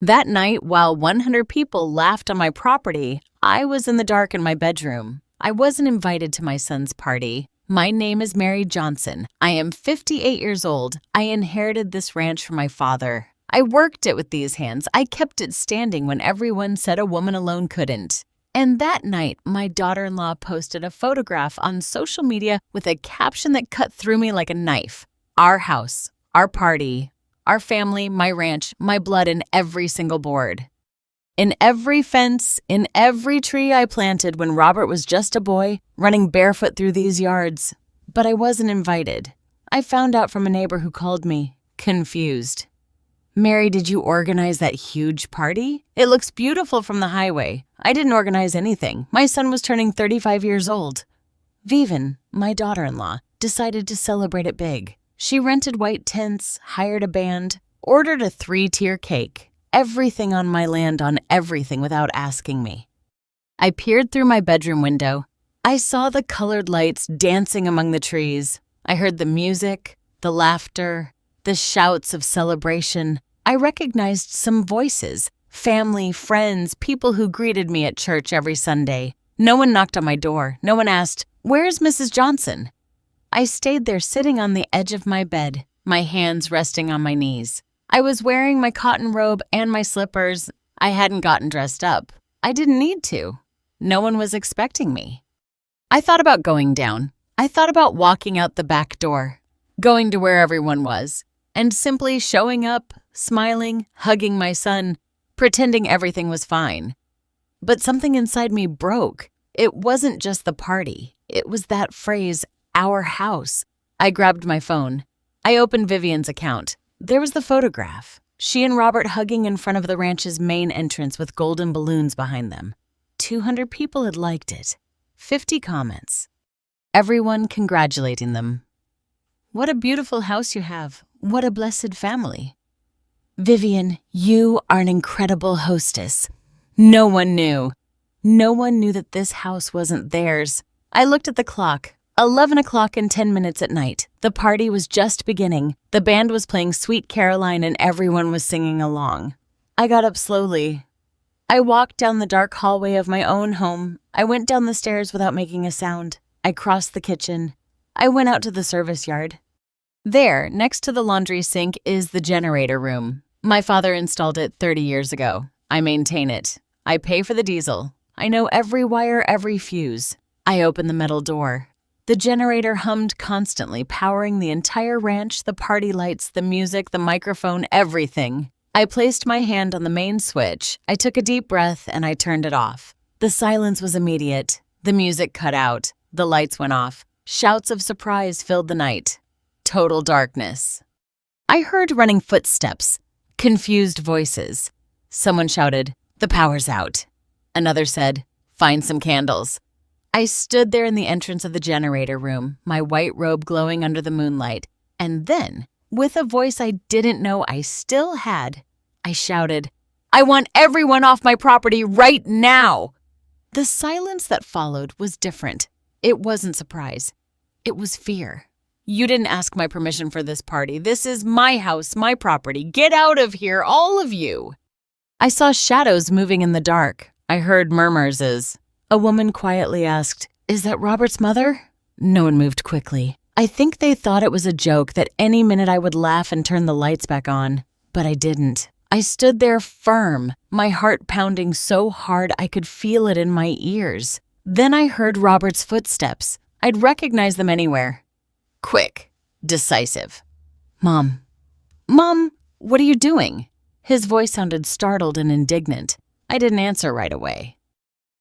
That night, while 100 people laughed on my property, I was in the dark in my bedroom. I wasn't invited to my son's party. My name is Mary Johnson. I am 58 years old. I inherited this ranch from my father. I worked it with these hands. I kept it standing when everyone said a woman alone couldn't. And that night, my daughter-in-law posted a photograph on social media with a caption that cut through me like a knife. Our house, our party, our family, my ranch, my blood in every single board. In every fence, in every tree I planted when Robert was just a boy, running barefoot through these yards. But I wasn't invited. I found out from a neighbor who called me, confused. Mary, did you organize that huge party? It looks beautiful from the highway. I didn't organize anything. My son was turning 35 years old. Vivian, my daughter-in-law, decided to celebrate it big. She rented white tents, hired a band, ordered a 3-tier cake. Everything on my land on everything without asking me. I peered through my bedroom window. I saw the colored lights dancing among the trees. I heard the music, the laughter, the shouts of celebration. I recognized some voices, family, friends, people who greeted me at church every Sunday. No one knocked on my door. No one asked, "Where's Mrs. Johnson?" I stayed there sitting on the edge of my bed, my hands resting on my knees. I was wearing my cotton robe and my slippers. I hadn't gotten dressed up. I didn't need to. No one was expecting me. I thought about going down. I thought about walking out the back door, going to where everyone was, and simply showing up, smiling, hugging my son, pretending everything was fine. But something inside me broke. It wasn't just the party. It was that phrase, our house. I grabbed my phone. I opened Vivian's account. There was the photograph. She and Robert hugging in front of the ranch's main entrance with golden balloons behind them. 200 people had liked it. 50 comments. Everyone congratulating them. What a beautiful house you have. What a blessed family. Vivian, you are an incredible hostess. No one knew. No one knew that this house wasn't theirs. I looked at the clock. 11 o'clock and 10 minutes at night. The party was just beginning. The band was playing Sweet Caroline and everyone was singing along. I got up slowly. I walked down the dark hallway of my own home. I went down the stairs without making a sound. I crossed the kitchen. I went out to the service yard. There, next to the laundry sink, is the generator room. My father installed it 30 years ago. I maintain it. I pay for the diesel. I know every wire, every fuse. I open the metal door. The generator hummed constantly, powering the entire ranch, the party lights, the music, the microphone, everything. I placed my hand on the main switch. I took a deep breath and I turned it off. The silence was immediate. The music cut out. The lights went off. Shouts of surprise filled the night. Total darkness. I heard running footsteps, confused voices. Someone shouted, "The power's out." Another said, "Find some candles." I stood there in the entrance of the generator room, my white robe glowing under the moonlight, and then, with a voice I didn't know I still had, I shouted, "I want everyone off my property right now!" The silence that followed was different. It wasn't surprise. It was fear. "You didn't ask my permission for this party. This is my house, my property. Get out of here, all of you!" I saw shadows moving in the dark. I heard murmurs as a woman quietly asked, "Is that Robert's mother?" No one moved quickly. I think they thought it was a joke that any minute I would laugh and turn the lights back on. But I didn't. I stood there firm, my heart pounding so hard I could feel it in my ears. Then I heard Robert's footsteps. I'd recognize them anywhere. Quick, decisive. Mom, what are you doing?" His voice sounded startled and indignant. I didn't answer right away.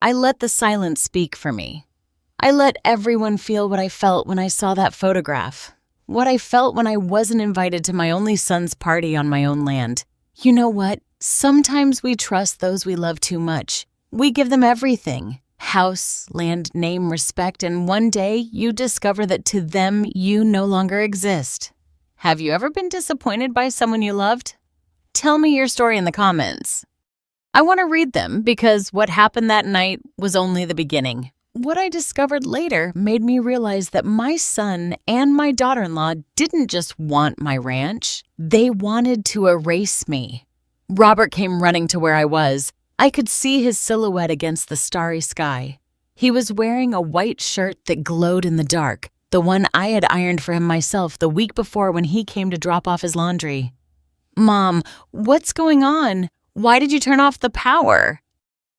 I let the silence speak for me. I let everyone feel what I felt when I saw that photograph. What I felt when I wasn't invited to my only son's party on my own land. You know what? Sometimes we trust those we love too much. We give them everything. House, land, name, respect, and one day you discover that to them you no longer exist. Have you ever been disappointed by someone you loved? Tell me your story in the comments. I want to read them because what happened that night was only the beginning. What I discovered later made me realize that my son and my daughter-in-law didn't just want my ranch. They wanted to erase me. Robert came running to where I was. I could see his silhouette against the starry sky. He was wearing a white shirt that glowed in the dark, the one I had ironed for him myself the week before when he came to drop off his laundry. "Mom, what's going on? Why did you turn off the power?"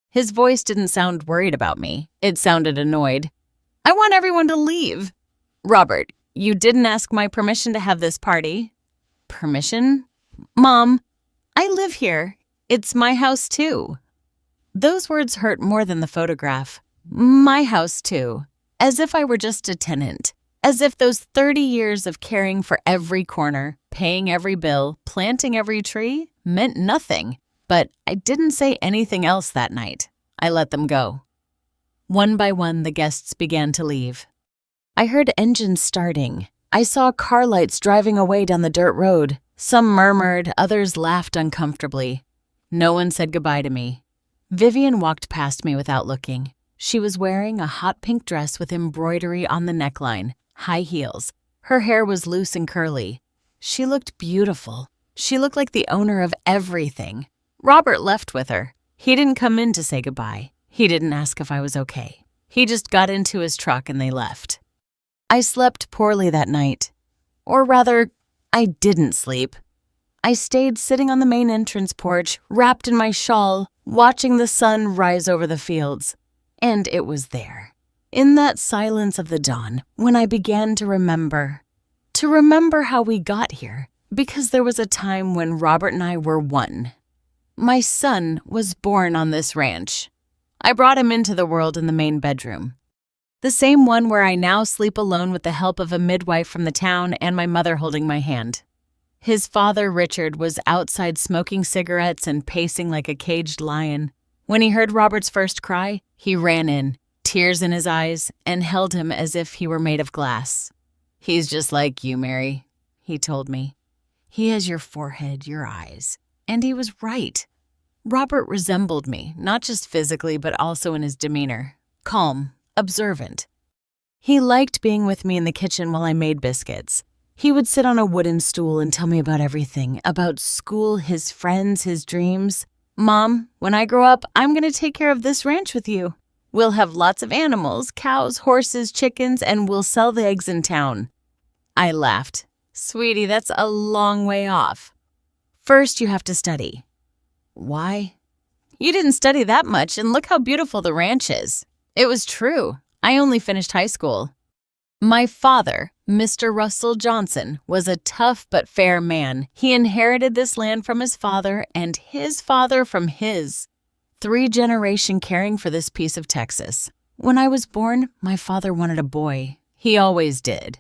His voice didn't sound worried about me. It sounded annoyed. "I want everyone to leave." "Robert, you didn't ask my permission to have this party." "Permission? Mom, I live here. It's my house too." Those words hurt more than the photograph. My house too. As if I were just a tenant. As if those 30 years of caring for every corner, paying every bill, planting every tree meant nothing. But I didn't say anything else that night. I let them go. One by one, the guests began to leave. I heard engines starting. I saw car lights driving away down the dirt road. Some murmured, others laughed uncomfortably. No one said goodbye to me. Vivian walked past me without looking. She was wearing a hot pink dress with embroidery on the neckline, high heels. Her hair was loose and curly. She looked beautiful. She looked like the owner of everything. Robert left with her. He didn't come in to say goodbye. He didn't ask if I was okay. He just got into his truck and they left. I slept poorly that night. Or rather, I didn't sleep. I stayed sitting on the main entrance porch, wrapped in my shawl, watching the sun rise over the fields. And it was there, in that silence of the dawn, when I began to remember how we got here, because there was a time when Robert and I were one. My son was born on this ranch. I brought him into the world in the main bedroom. The same one where I now sleep alone with the help of a midwife from the town and my mother holding my hand. His father, Richard, was outside smoking cigarettes and pacing like a caged lion. When he heard Robert's first cry, he ran in, tears in his eyes, and held him as if he were made of glass. "He's just like you, Mary," he told me. "He has your forehead, your eyes." And he was right. Robert resembled me, not just physically, but also in his demeanor. Calm, observant. He liked being with me in the kitchen while I made biscuits. He would sit on a wooden stool and tell me about everything, about school, his friends, his dreams. "Mom, when I grow up, I'm going to take care of this ranch with you. We'll have lots of animals, cows, horses, chickens, and we'll sell the eggs in town." I laughed. "Sweetie, that's a long way off. First, you have to study." "Why?" "You didn't study that much, and look how beautiful the ranch is." It was true. I only finished high school. My father, Mr. Russell Johnson, was a tough but fair man. He inherited this land from his father and his father from his. 3-generation caring for this piece of Texas. When I was born, my father wanted a boy. He always did.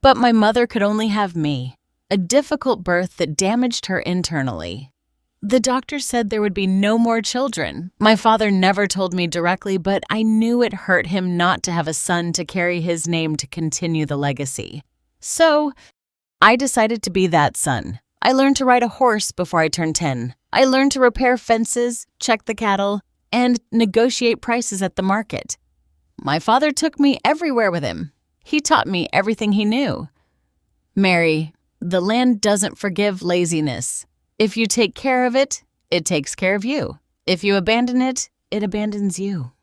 But my mother could only have me. A difficult birth that damaged her internally. The doctor said there would be no more children. My father never told me directly, but I knew it hurt him not to have a son to carry his name to continue the legacy. So, I decided to be that son. I learned to ride a horse before I turned 10. I learned to repair fences, check the cattle, and negotiate prices at the market. My father took me everywhere with him. He taught me everything he knew. "Mary, the land doesn't forgive laziness. If you take care of it, it takes care of you. If you abandon it, it abandons you."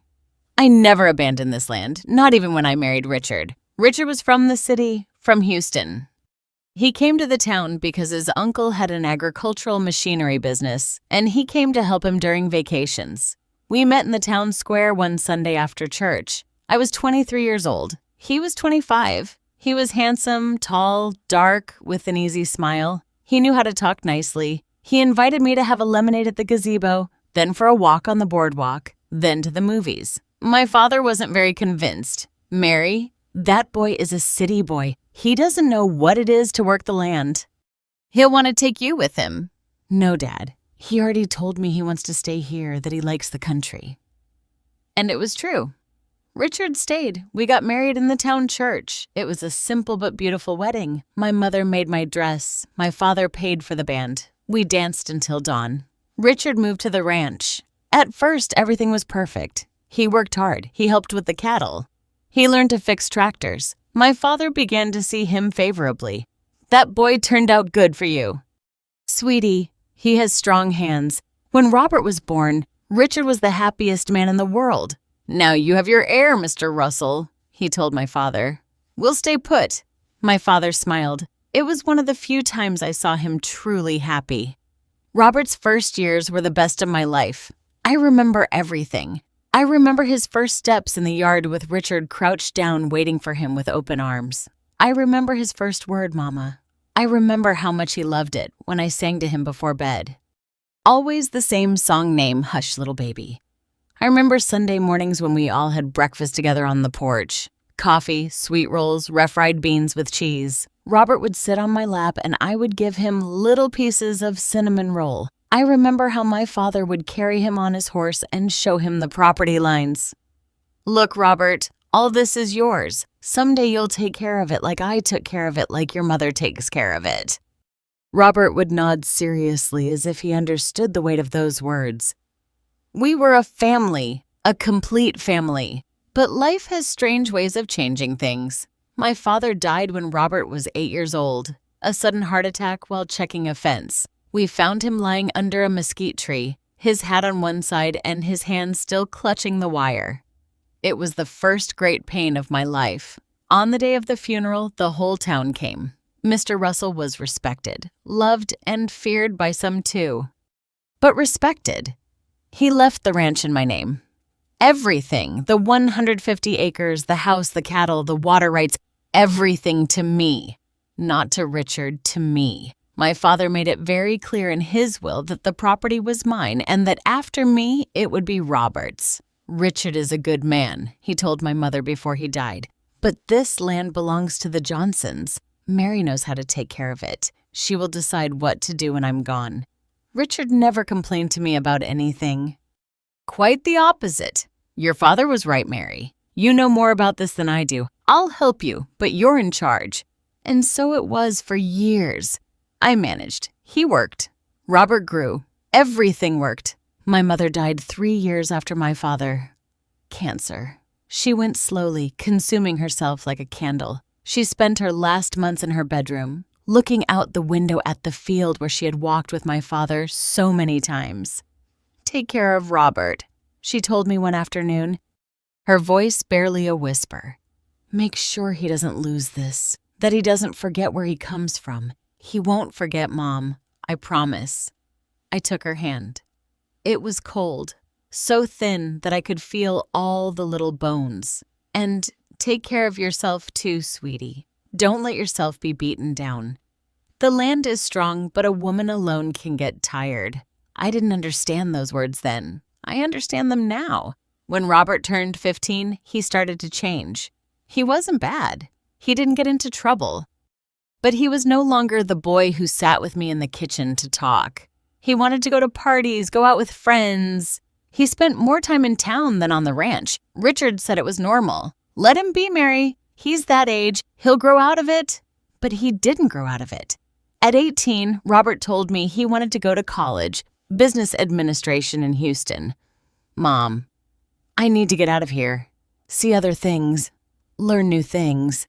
I never abandoned this land, not even when I married Richard. Richard was from the city, from Houston. He came to the town because his uncle had an agricultural machinery business, and he came to help him during vacations. We met in the town square one Sunday after church. I was 23 years old. He was 25. He was handsome, tall, dark, with an easy smile. He knew how to talk nicely. He invited me to have a lemonade at the gazebo, then for a walk on the boardwalk, then to the movies. My father wasn't very convinced. "Mary, that boy is a city boy. He doesn't know what it is to work the land. He'll want to take you with him." "No, Dad. He already told me he wants to stay here, that he likes the country." And it was true. Richard stayed. We got married in the town church. It was a simple but beautiful wedding. My mother made my dress. My father paid for the band. We danced until dawn. Richard moved to the ranch. At first, everything was perfect. He worked hard. He helped with the cattle. He learned to fix tractors. My father began to see him favorably. "That boy turned out good for you." "Sweetie, He has strong hands. When Robert was born, Richard was the happiest man in the world. Now you have your heir, Mr. Russell, he told my father. We'll stay put. My father smiled. It was one of the few times I saw him truly happy. Robert's first years were the best of my life. I remember everything. I remember his first steps in the yard with Richard crouched down waiting for him with open arms. I remember his first word, Mama. I remember how much he loved it when I sang to him before bed. Always the same song name, Hush Little Baby. I remember Sunday mornings when we all had breakfast together on the porch. Coffee, sweet rolls, rough-fried beans with cheese. Robert would sit on my lap and I would give him little pieces of cinnamon roll. I remember how my father would carry him on his horse and show him the property lines. Look, Robert, all this is yours. Someday you'll take care of it like I took care of it, like your mother takes care of it. Robert would nod seriously as if he understood the weight of those words. We were a family, a complete family. But life has strange ways of changing things. My father died when Robert was 8 years old, a sudden heart attack while checking a fence. We found him lying under a mesquite tree, his hat on one side and his hand still clutching the wire. It was the first great pain of my life. On the day of the funeral, the whole town came. Mr. Russell was respected, loved, and feared by some too. But respected. He left the ranch in my name. Everything, the 150 acres, the house, the cattle, the water rights, everything to me. Not to Richard, to me. My father made it very clear in his will that the property was mine and that after me, it would be Robert's. Richard is a good man, he told my mother before he died. But this land belongs to the Johnsons. Mary knows how to take care of it. She will decide what to do when I'm gone. Richard never complained to me about anything. Quite the opposite. Your father was right, Mary. You know more about this than I do. I'll help you, but you're in charge. And so it was for years. I managed. He worked. Robert grew. Everything worked. My mother died 3 years after my father. Cancer. She went slowly, consuming herself like a candle. She spent her last months in her bedroom, looking out the window at the field where she had walked with my father so many times. Take care of Robert, she told me one afternoon, her voice barely a whisper. Make sure he doesn't lose this, that he doesn't forget where he comes from. He won't forget, Mom, I promise. I took her hand. It was cold, so thin that I could feel all the little bones. And take care of yourself too, sweetie. Don't let yourself be beaten down. The land is strong, but a woman alone can get tired. I didn't understand those words then. I understand them now. When Robert turned 15, he started to change. He wasn't bad. He didn't get into trouble. But he was no longer the boy who sat with me in the kitchen to talk. He wanted to go to parties, go out with friends. He spent more time in town than on the ranch. Richard said it was normal. Let him be, Mary. He's that age. He'll grow out of it. But he didn't grow out of it. At 18, Robert told me he wanted to go to college, business administration in Houston. Mom, I need to get out of here, see other things, learn new things.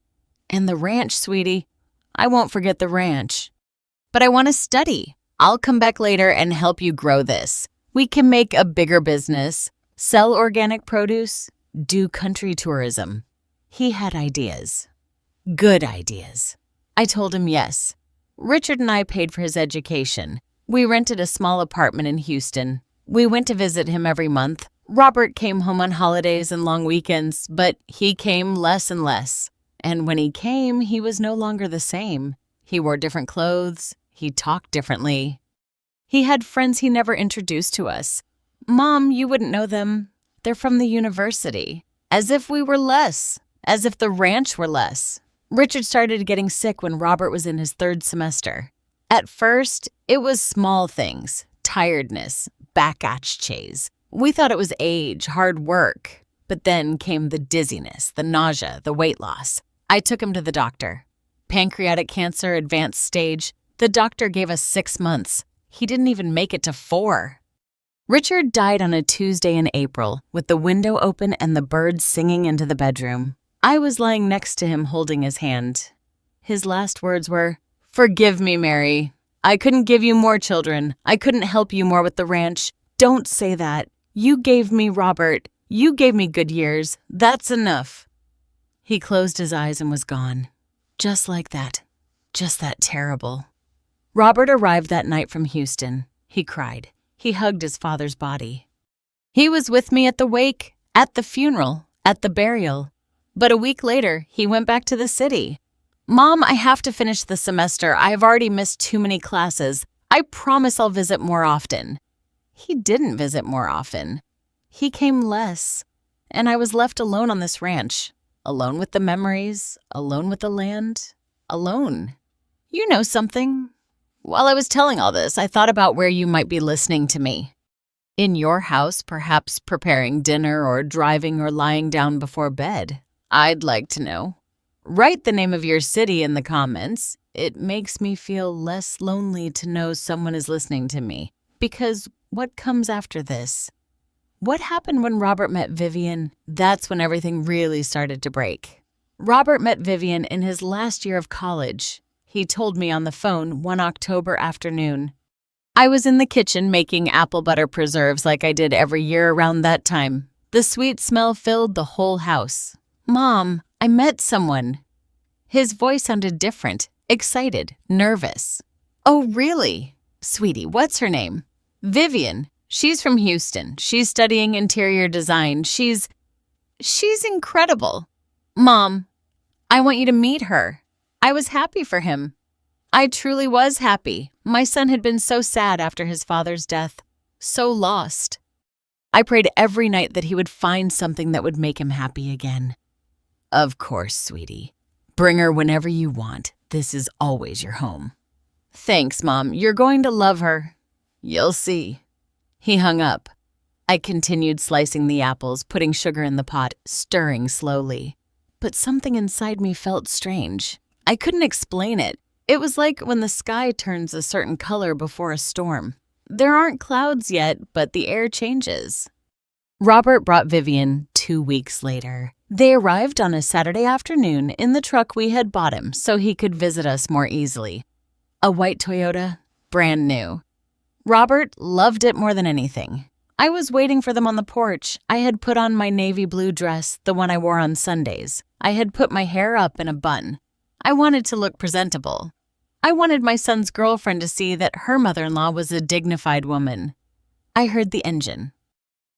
And the ranch, sweetie, I won't forget the ranch. But I want to study. I'll come back later and help you grow this. We can make a bigger business, sell organic produce, do country tourism. He had ideas. Good ideas. I told him yes. Richard and I paid for his education. We rented a small apartment in Houston. We went to visit him every month. Robert came home on holidays and long weekends, but he came less and less. And when he came, he was no longer the same. He wore different clothes. He talked differently. He had friends he never introduced to us. Mom, you wouldn't know them. They're from the university. As if we were less. As if the ranch were less. Richard started getting sick when Robert was in his 3rd semester. At first, it was small things. Tiredness, back-aches. We thought it was age, hard work. But then came the dizziness, the nausea, the weight loss. I took him to the doctor. Pancreatic cancer, advanced stage. The doctor gave us 6 months. He didn't even make it to 4. Richard died on a Tuesday in April, with the window open and the birds singing into the bedroom. I was lying next to him holding his hand. His last words were, "Forgive me, Mary. I couldn't give you more children. I couldn't help you more with the ranch. Don't say that. You gave me Robert. You gave me good years. That's enough." He closed his eyes and was gone. Just like that. Just that terrible. Robert arrived that night from Houston. He cried. He hugged his father's body. He was with me at the wake, at the funeral, at the burial. But a week later, he went back to the city. "Mom, I have to finish the semester. I have already missed too many classes. I promise I'll visit more often." He didn't visit more often. He came less. And I was left alone on this ranch. Alone with the memories, alone with the land, alone. You know something? While I was telling all this, I thought about where you might be listening to me. In your house, perhaps preparing dinner or driving or lying down before bed. I'd like to know. Write the name of your city in the comments. It makes me feel less lonely to know someone is listening to me. Because what comes after this? What happened when Robert met Vivian? That's when everything really started to break. Robert met Vivian in his last year of college. He told me on the phone one October afternoon. I was in the kitchen making apple butter preserves like I did every year around that time. The sweet smell filled the whole house. "Mom, I met someone." His voice sounded different, excited, nervous. "Oh, really? Sweetie, what's her name?" "Vivian. She's from Houston. She's studying interior design. She's incredible. Mom, I want you to meet her." I was happy for him. I truly was happy. My son had been so sad after his father's death, so lost. I prayed every night that he would find something that would make him happy again. "Of course, sweetie. Bring her whenever you want. This is always your home." "Thanks, Mom. You're going to love her." "You'll see." He hung up. I continued slicing the apples, putting sugar in the pot, stirring slowly. But something inside me felt strange. I couldn't explain it. It was like when the sky turns a certain color before a storm. There aren't clouds yet, but the air changes. Robert brought Vivian 2 weeks later. They arrived on a Saturday afternoon in the truck we had bought him so he could visit us more easily. A white Toyota, brand new. Robert loved it more than anything. I was waiting for them on the porch. I had put on my navy blue dress, the one I wore on Sundays. I had put my hair up in a bun. I wanted to look presentable. I wanted my son's girlfriend to see that her mother-in-law was a dignified woman. I heard the engine.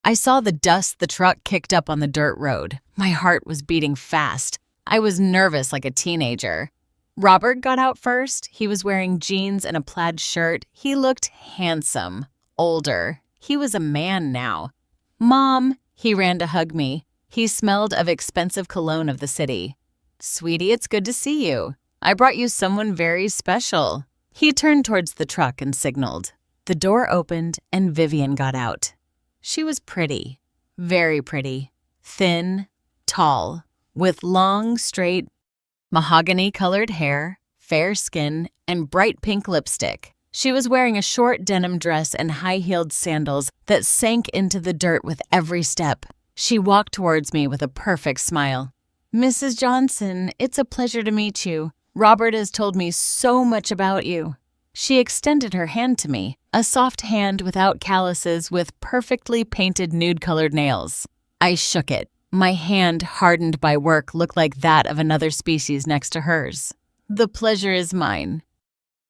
I saw the dust the truck kicked up on the dirt road. My heart was beating fast. I was nervous like a teenager. Robert got out first. He was wearing jeans and a plaid shirt. He looked handsome, older. He was a man now. "Mom," he ran to hug me. He smelled of expensive cologne of the city. "Sweetie, it's good to see you. I brought you someone very special." He turned towards the truck and signaled. The door opened and Vivian got out. She was pretty, very pretty, thin, tall, with long, straight, mahogany-colored hair, fair skin, and bright pink lipstick. She was wearing a short denim dress and high-heeled sandals that sank into the dirt with every step. She walked towards me with a perfect smile. "Mrs. Johnson, it's a pleasure to meet you. Robert has told me so much about you." She extended her hand to me, a soft hand without calluses with perfectly painted nude-colored nails. I shook it. My hand, hardened by work, looked like that of another species next to hers. "The pleasure is mine."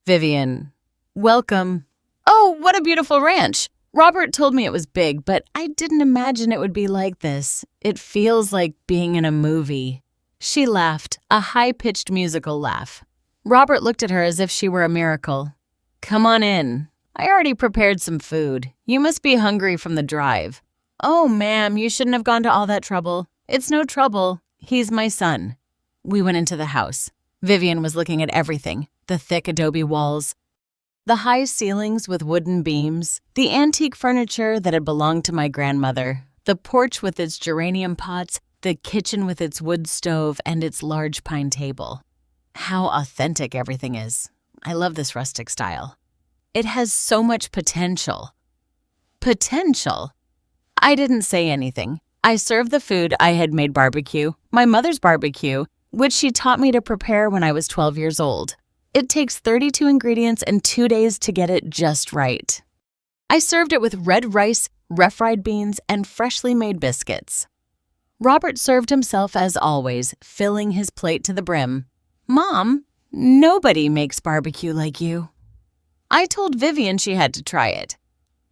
"Vivian, welcome." "Oh, what a beautiful ranch. Robert told me it was big, but I didn't imagine it would be like this. It feels like being in a movie." She laughed, a high-pitched musical laugh. Robert looked at her as if she were a miracle. "Come on in. I already prepared some food. You must be hungry from the drive." "Oh, ma'am, you shouldn't have gone to all that trouble." "It's no trouble. He's my son." We went into the house. Vivian was looking at everything, the thick adobe walls, the high ceilings with wooden beams, the antique furniture that had belonged to my grandmother, the porch with its geranium pots, the kitchen with its wood stove and its large pine table. How authentic everything is. I love this rustic style. It has so much potential. Potential? I didn't say anything. I served the food. I had made barbecue, my mother's barbecue, which she taught me to prepare when I was 12 years old. It takes 32 ingredients and 2 days to get it just right. I served it with red rice, refried beans, and freshly made biscuits. Robert served himself as always, filling his plate to the brim. Mom, nobody makes barbecue like you. I told Vivian she had to try it.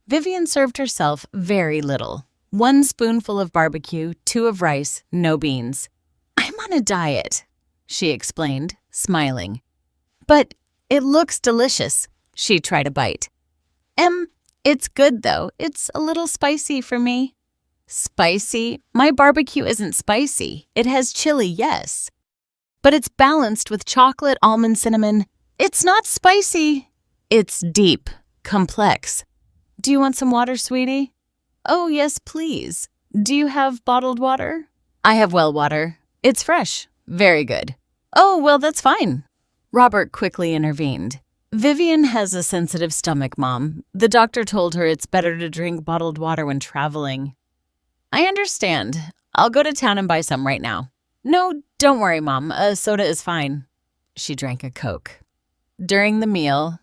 Vivian served herself very little. 1 spoonful of barbecue, 2 of rice, no beans. I'm on a diet, she explained, smiling. But it looks delicious. She tried a bite. It's good though. It's a little spicy for me. Spicy? My barbecue isn't spicy. It has chili, yes. But it's balanced with chocolate, almond, cinnamon. It's not spicy. It's deep, complex. Do you want some water, sweetie? Oh, yes, please. Do you have bottled water? I have well water. It's fresh. Very good. Oh, well, that's fine. Robert quickly intervened. Vivian has a sensitive stomach, Mom. The doctor told her it's better to drink bottled water when traveling. I understand. I'll go to town and buy some right now. No, don't worry, Mom. A soda is fine. She drank a Coke. During the meal,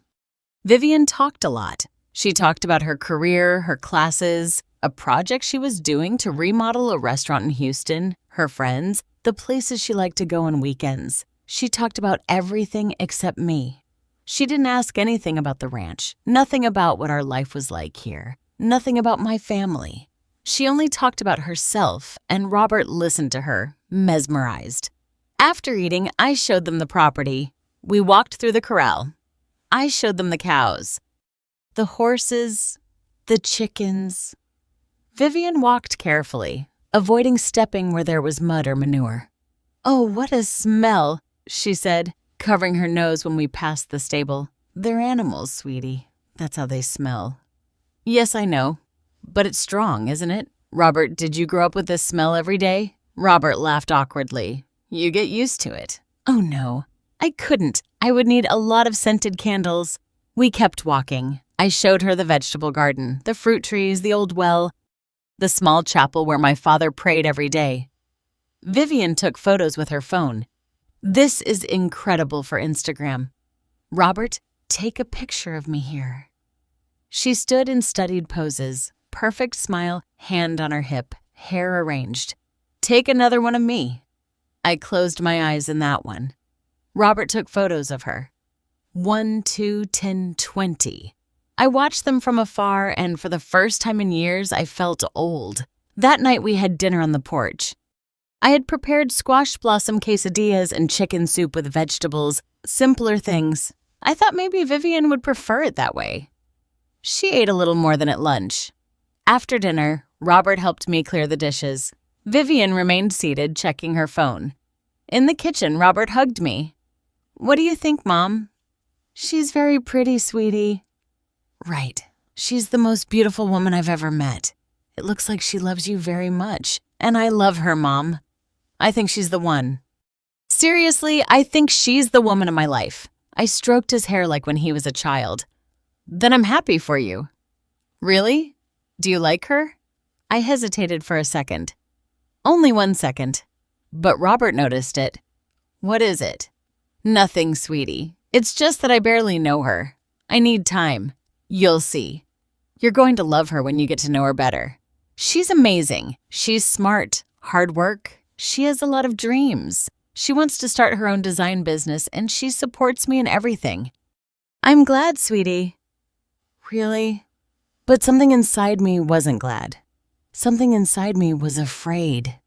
Vivian talked a lot. She talked about her career, her classes, a project she was doing to remodel a restaurant in Houston, her friends, the places she liked to go on weekends. She talked about everything except me. She didn't ask anything about the ranch, nothing about what our life was like here, nothing about my family. She only talked about herself, and Robert listened to her, mesmerized. After eating, I showed them the property. We walked through the corral. I showed them the cows, the horses, the chickens. Vivian walked carefully, avoiding stepping where there was mud or manure. Oh, what a smell, she said, covering her nose when we passed the stable. They're animals, sweetie. That's how they smell. Yes, I know. But it's strong, isn't it? Robert, did you grow up with this smell every day? Robert laughed awkwardly. You get used to it. Oh, no. I couldn't. I would need a lot of scented candles. We kept walking. I showed her the vegetable garden, the fruit trees, the old well, the small chapel where my father prayed every day. Vivian took photos with her phone. This is incredible for Instagram. Robert, take a picture of me here. She stood in studied poses, perfect smile, hand on her hip, hair arranged. Take another one of me. I closed my eyes in that one. Robert took photos of her. 1, 2, 10, 20. I watched them from afar, and for the first time in years, I felt old. That night we had dinner on the porch. I had prepared squash blossom quesadillas and chicken soup with vegetables, simpler things. I thought maybe Vivian would prefer it that way. She ate a little more than at lunch. After dinner, Robert helped me clear the dishes. Vivian remained seated, checking her phone. In the kitchen, Robert hugged me. What do you think, Mom? She's very pretty, sweetie. Right. She's the most beautiful woman I've ever met. It looks like she loves you very much. And I love her, Mom. I think she's the one. Seriously, I think she's the woman of my life. I stroked his hair like when he was a child. Then I'm happy for you. Really? Do you like her? I hesitated for a second. Only 1 second. But Robert noticed it. What is it? Nothing, sweetie. It's just that I barely know her. I need time. You'll see. You're going to love her when you get to know her better. She's amazing. She's smart, hard work. She has a lot of dreams. She wants to start her own design business, and she supports me in everything. I'm glad, sweetie. Really? But something inside me wasn't glad. Something inside me was afraid.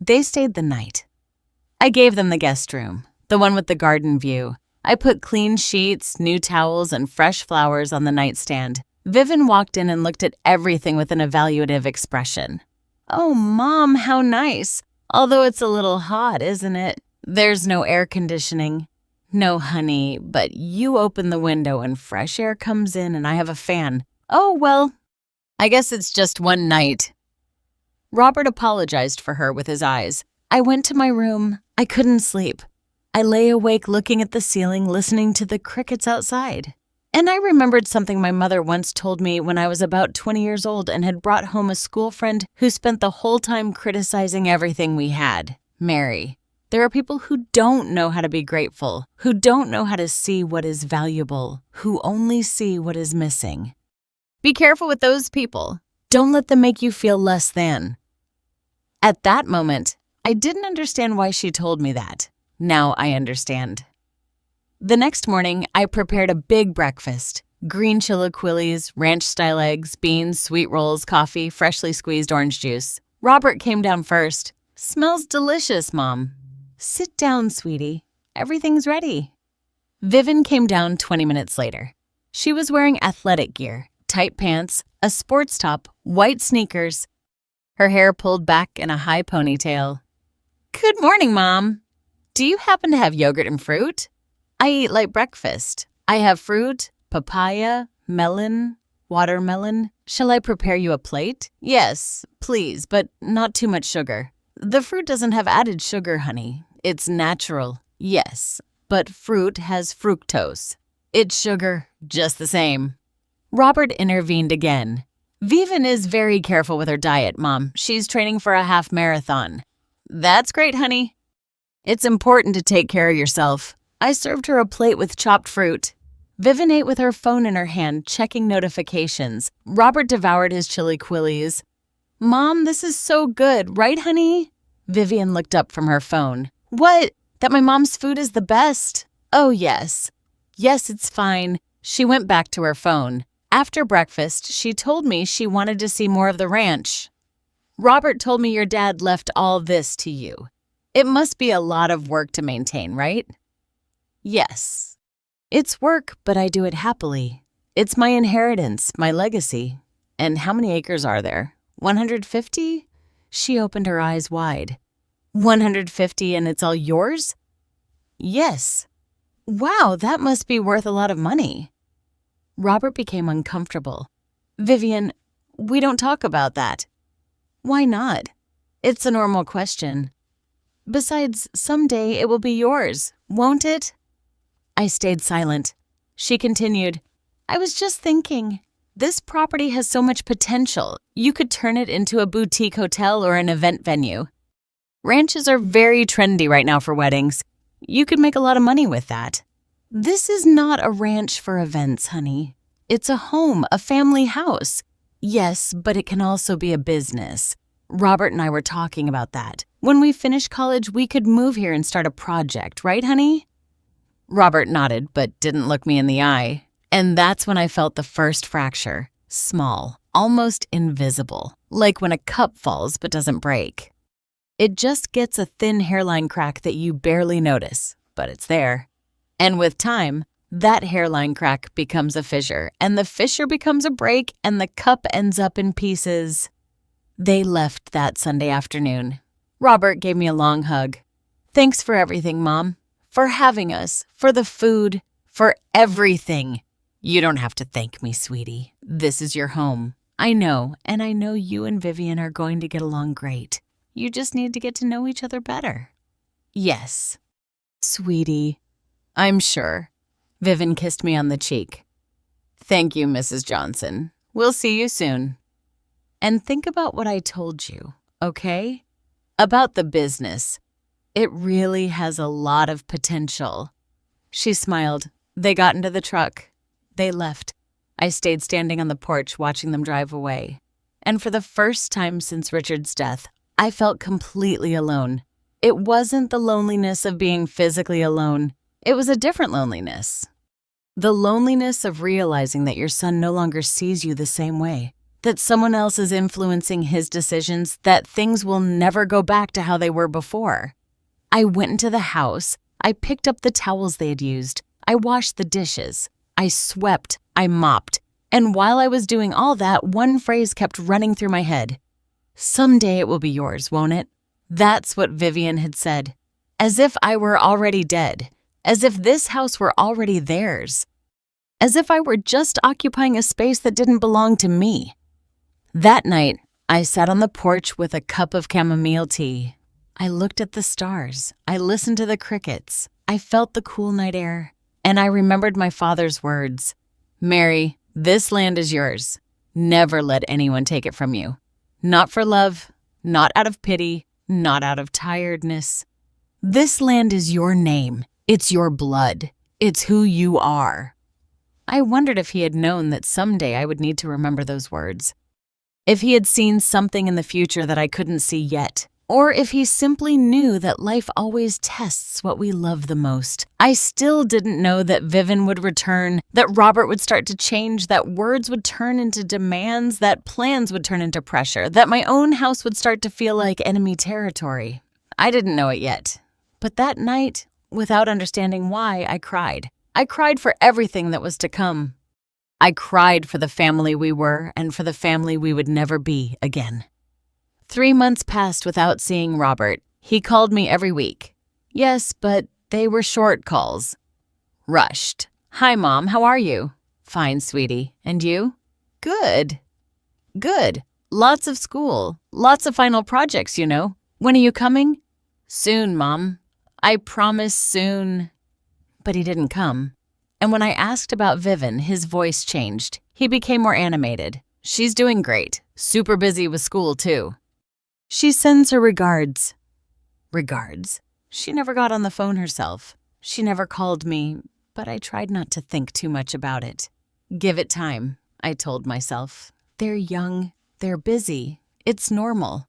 They stayed the night. I gave them the guest room, the one with the garden view. I put clean sheets, new towels, and fresh flowers on the nightstand. Vivian walked in and looked at everything with an evaluative expression. Oh, Mom, how nice. Although it's a little hot, isn't it? There's no air conditioning. No, honey, but you open the window and fresh air comes in and I have a fan. Oh, well, I guess it's just one night. Robert apologized for her with his eyes. I went to my room. I couldn't sleep. I lay awake looking at the ceiling, listening to the crickets outside. And I remembered something my mother once told me when I was about 20 years old and had brought home a school friend who spent the whole time criticizing everything we had, Mary. There are people who don't know how to be grateful, who don't know how to see what is valuable, who only see what is missing. Be careful with those people. Don't let them make you feel less than. At that moment, I didn't understand why she told me that. Now I understand. The next morning, I prepared a big breakfast. Green chilaquiles, ranch-style eggs, beans, sweet rolls, coffee, freshly squeezed orange juice. Robert came down first. Smells delicious, Mom. Sit down, sweetie. Everything's ready. Vivian came down 20 minutes later. She was wearing athletic gear, tight pants, a sports top, white sneakers, her hair pulled back in a high ponytail. Good morning, Mom. Do you happen to have yogurt and fruit? I eat light breakfast. I have fruit, papaya, melon, watermelon. Shall I prepare you a plate? Yes, please, but not too much sugar. The fruit doesn't have added sugar, honey. It's natural. Yes, but fruit has fructose. It's sugar, just the same. Robert intervened again. Vivian is very careful with her diet, Mom. She's training for a half marathon. That's great, honey. It's important to take care of yourself. I served her a plate with chopped fruit. Vivian ate with her phone in her hand, checking notifications. Robert devoured his chilaquiles. Mom, this is so good, right, honey? Vivian looked up from her phone. What? That my mom's food is the best? Oh, yes. Yes, it's fine. She went back to her phone. After breakfast, she told me she wanted to see more of the ranch. Robert told me your dad left all this to you. It must be a lot of work to maintain, right? Yes. It's work, but I do it happily. It's my inheritance, my legacy. And how many acres are there? 150? She opened her eyes wide. 150 and it's all yours? Yes. Wow, that must be worth a lot of money. Robert became uncomfortable. Vivian, we don't talk about that. Why not? It's a normal question. Besides, someday it will be yours, won't it? I stayed silent. She continued, I was just thinking, this property has so much potential. You could turn it into a boutique hotel or an event venue. Ranches are very trendy right now for weddings. You could make a lot of money with that. This is not a ranch for events, honey. It's a home, a family house. Yes, but it can also be a business. Robert and I were talking about that. When we finish college, we could move here and start a project, right, honey? Robert nodded, but didn't look me in the eye. And that's when I felt the first fracture. Small, almost invisible, like when a cup falls but doesn't break. It just gets a thin hairline crack that you barely notice, but it's there. And with time, that hairline crack becomes a fissure, and the fissure becomes a break, and the cup ends up in pieces. They left that Sunday afternoon. Robert gave me a long hug. Thanks for everything, Mom. For having us, for the food, for everything. You don't have to thank me, sweetie. This is your home. I know, and I know you and Vivian are going to get along great. You just need to get to know each other better. Yes. Sweetie. I'm sure. Vivian kissed me on the cheek. Thank you, Mrs. Johnson. We'll see you soon. And think about what I told you, okay? About the business. It really has a lot of potential. She smiled. They got into the truck. They left. I stayed standing on the porch watching them drive away. And for the first time since Richard's death, I felt completely alone. It wasn't the loneliness of being physically alone. It was a different loneliness. The loneliness of realizing that your son no longer sees you the same way, that someone else is influencing his decisions, that things will never go back to how they were before. I went into the house. I picked up the towels they had used. I washed the dishes. I swept. I mopped. And while I was doing all that, one phrase kept running through my head. Someday it will be yours, won't it? That's what Vivian had said. As if I were already dead. As if this house were already theirs. As if I were just occupying a space that didn't belong to me. That night, I sat on the porch with a cup of chamomile tea. I looked at the stars. I listened to the crickets. I felt the cool night air. And I remembered my father's words. Mary, this land is yours. Never let anyone take it from you. Not for love, not out of pity, not out of tiredness. This land is your name. It's your blood. It's who you are. I wondered if he had known that someday I would need to remember those words. If he had seen something in the future that I couldn't see yet. Or if he simply knew that life always tests what we love the most. I still didn't know that Vivian would return, that Robert would start to change, that words would turn into demands, that plans would turn into pressure, that my own house would start to feel like enemy territory. I didn't know it yet. But that night, without understanding why, I cried. I cried for everything that was to come. I cried for the family we were and for the family we would never be again. 3 months passed without seeing Robert. He called me every week. Yes, but they were short calls. Rushed. Hi, Mom, how are you? Fine, sweetie. And you? Good. Good. Lots of school. Lots of final projects, you know. When are you coming? Soon, Mom. I promise soon. But he didn't come. And when I asked about Vivian, his voice changed. He became more animated. She's doing great. Super busy with school, too. She sends her regards. Regards? She never got on the phone herself. She never called me, but I tried not to think too much about it. Give it time, I told myself. They're young. They're busy. It's normal.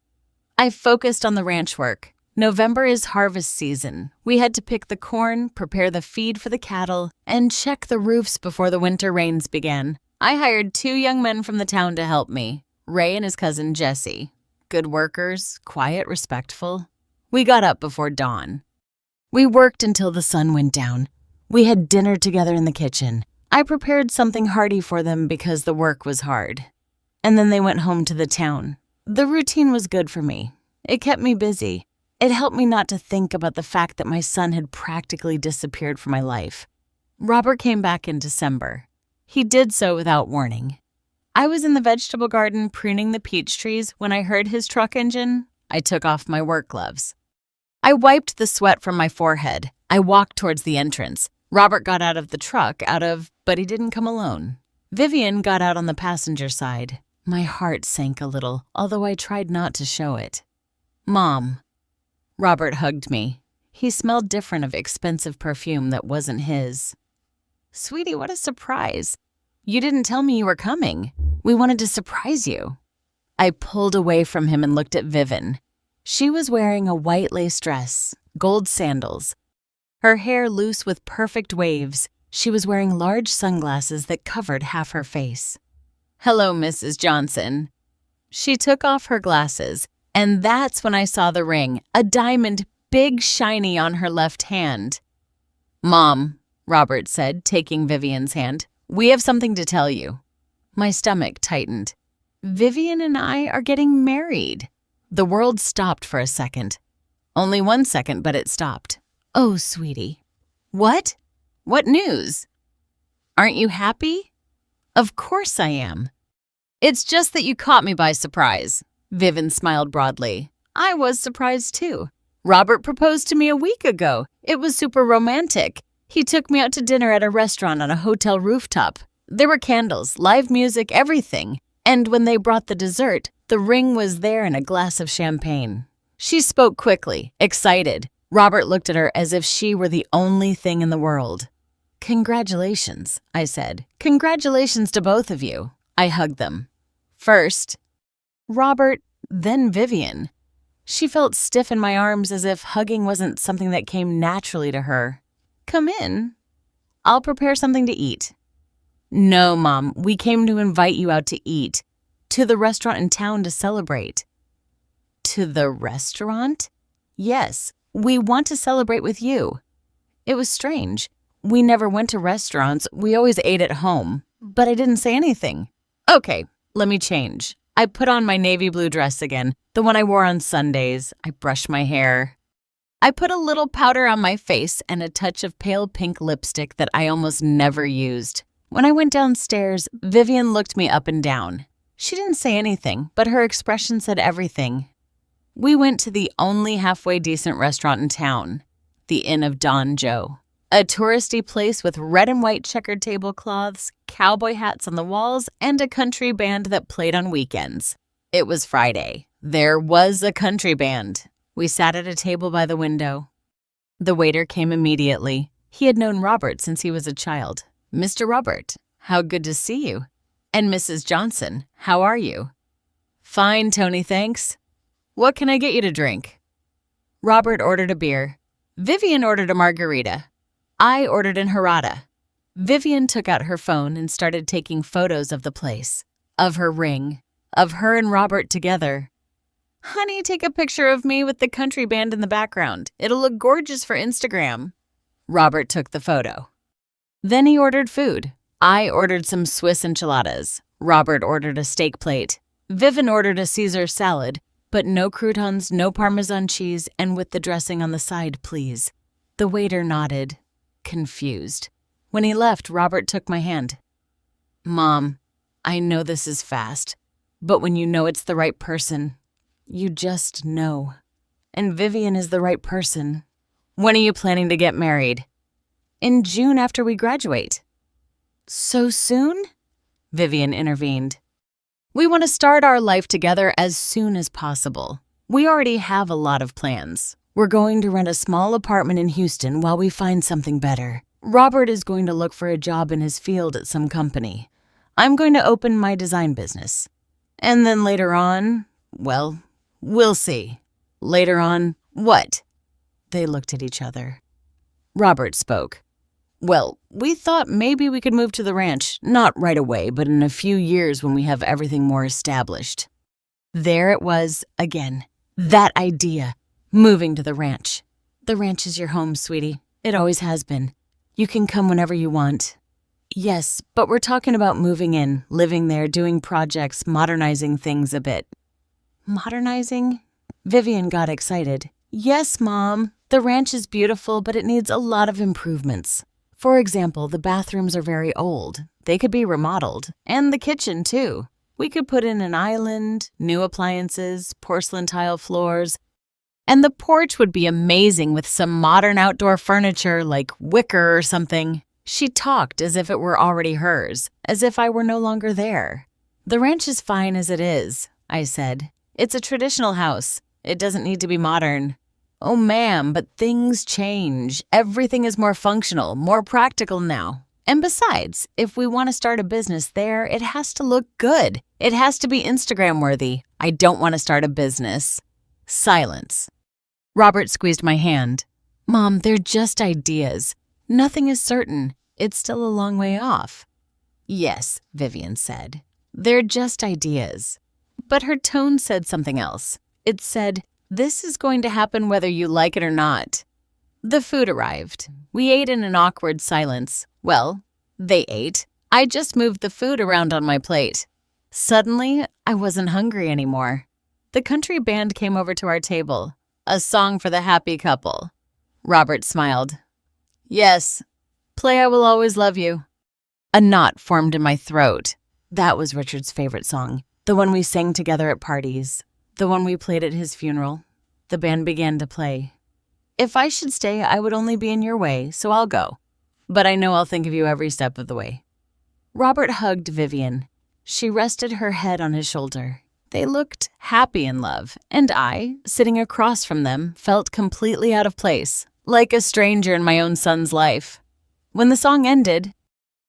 I focused on the ranch work. November is harvest season. We had to pick the corn, prepare the feed for the cattle, and check the roofs before the winter rains began. I hired 2 young men from the town to help me, Ray and his cousin Jesse. Good workers, quiet, respectful. We got up before dawn. We worked until the sun went down. We had dinner together in the kitchen. I prepared something hearty for them because the work was hard. And then they went home to the town. The routine was good for me. It kept me busy. It helped me not to think about the fact that my son had practically disappeared from my life. Robert came back in December. He did so without warning. I was in the vegetable garden pruning the peach trees when I heard his truck engine. I took off my work gloves. I wiped the sweat from my forehead. I walked towards the entrance. Robert got out of the truck, but he didn't come alone. Vivian got out on the passenger side. My heart sank a little, although I tried not to show it. Mom. Robert hugged me. He smelled different of expensive perfume that wasn't his. Sweetie, what a surprise. You didn't tell me you were coming. We wanted to surprise you. I pulled away from him and looked at Vivian. She was wearing a white lace dress, gold sandals. Her hair loose with perfect waves. She was wearing large sunglasses that covered half her face. Hello, Mrs. Johnson. She took off her glasses, and that's when I saw the ring, a diamond, big shiny on her left hand. Mom, Robert said, taking Vivian's hand. We have something to tell you. My stomach tightened. Vivian and I are getting married. The world stopped for a second. Only 1 second, but it stopped. Oh, sweetie. What? What news? Aren't you happy? Of course I am. It's just that you caught me by surprise. Vivian smiled broadly. I was surprised too. Robert proposed to me a week ago. It was super romantic. He took me out to dinner at a restaurant on a hotel rooftop. There were candles, live music, everything. And when they brought the dessert, the ring was there and a glass of champagne. She spoke quickly, excited. Robert looked at her as if she were the only thing in the world. Congratulations, I said. Congratulations to both of you. I hugged them. First, Robert, then Vivian. She felt stiff in my arms as if hugging wasn't something that came naturally to her. Come in. I'll prepare something to eat. No, Mom, we came to invite you out to eat. To the restaurant in town to celebrate. To the restaurant? Yes, we want to celebrate with you. It was strange. We never went to restaurants. We always ate at home. But I didn't say anything. Okay, let me change. I put on my navy blue dress again, the one I wore on Sundays. I brushed my hair. I put a little powder on my face and a touch of pale pink lipstick that I almost never used. When I went downstairs, Vivian looked me up and down. She didn't say anything, but her expression said everything. We went to the only halfway decent restaurant in town, the Inn of Don Joe. A touristy place with red and white checkered tablecloths, cowboy hats on the walls, and a country band that played on weekends. It was Friday. There was a country band. We sat at a table by the window. The waiter came immediately. He had known Robert since he was a child. "Mr. Robert, how good to see you. And Mrs. Johnson, how are you?" "Fine, Tony, thanks. What can I get you to drink?" Robert ordered a beer. Vivian ordered a margarita. I ordered an Harada. Vivian took out her phone and started taking photos of the place, of her ring, of her and Robert together. "Honey, take a picture of me with the country band in the background. It'll look gorgeous for Instagram." Robert took the photo. Then he ordered food. I ordered some Swiss enchiladas. Robert ordered a steak plate. Vivian ordered a Caesar salad, but no croutons, no Parmesan cheese, and with the dressing on the side, please. The waiter nodded, confused. When he left, Robert took my hand. "Mom, I know this is fast, but when you know it's the right person, you just know. And Vivian is the right person. When are you planning to get married?" "In June after we graduate." "So soon?" Vivian intervened. "We want to start our life together as soon as possible. We already have a lot of plans. We're going to rent a small apartment in Houston while we find something better. Robert is going to look for a job in his field at some company. I'm going to open my design business. And then later on, well, we'll see." "Later on, what?" They looked at each other. Robert spoke. "Well, we thought maybe we could move to the ranch, not right away, but in a few years when we have everything more established." There it was again, that idea, moving to the ranch. "The ranch is your home, sweetie. It always has been. You can come whenever you want." "Yes, but we're talking about moving in, living there, doing projects, modernizing things a bit." "Modernizing?" Vivian got excited. "Yes, Mom. The ranch is beautiful, but it needs a lot of improvements. For example, the bathrooms are very old. They could be remodeled. And the kitchen, too. We could put in an island, new appliances, porcelain tile floors. And the porch would be amazing with some modern outdoor furniture like wicker or something." She talked as if it were already hers, as if I were no longer there. "The ranch is fine as it is," I said. "It's a traditional house. It doesn't need to be modern." "Oh, ma'am, but things change. Everything is more functional, more practical now. And besides, if we want to start a business there, it has to look good. It has to be Instagram-worthy. I don't want to start a business." Silence. Robert squeezed my hand. "Mom, they're just ideas. Nothing is certain. It's still a long way off." "Yes," Vivian said. "They're just ideas." But her tone said something else. It said, "This is going to happen whether you like it or not." The food arrived. We ate in an awkward silence. Well, they ate. I just moved the food around on my plate. Suddenly, I wasn't hungry anymore. The country band came over to our table. A song for the happy couple. Robert smiled. "Yes, play I Will Always Love You." A knot formed in my throat. That was Richard's favorite song. The one we sang together at parties. The one we played at his funeral. The band began to play. "If I should stay, I would only be in your way, so I'll go. But I know I'll think of you every step of the way." Robert hugged Vivian. She rested her head on his shoulder. They looked happy in love, and I, sitting across from them, felt completely out of place, like a stranger in my own son's life. When the song ended,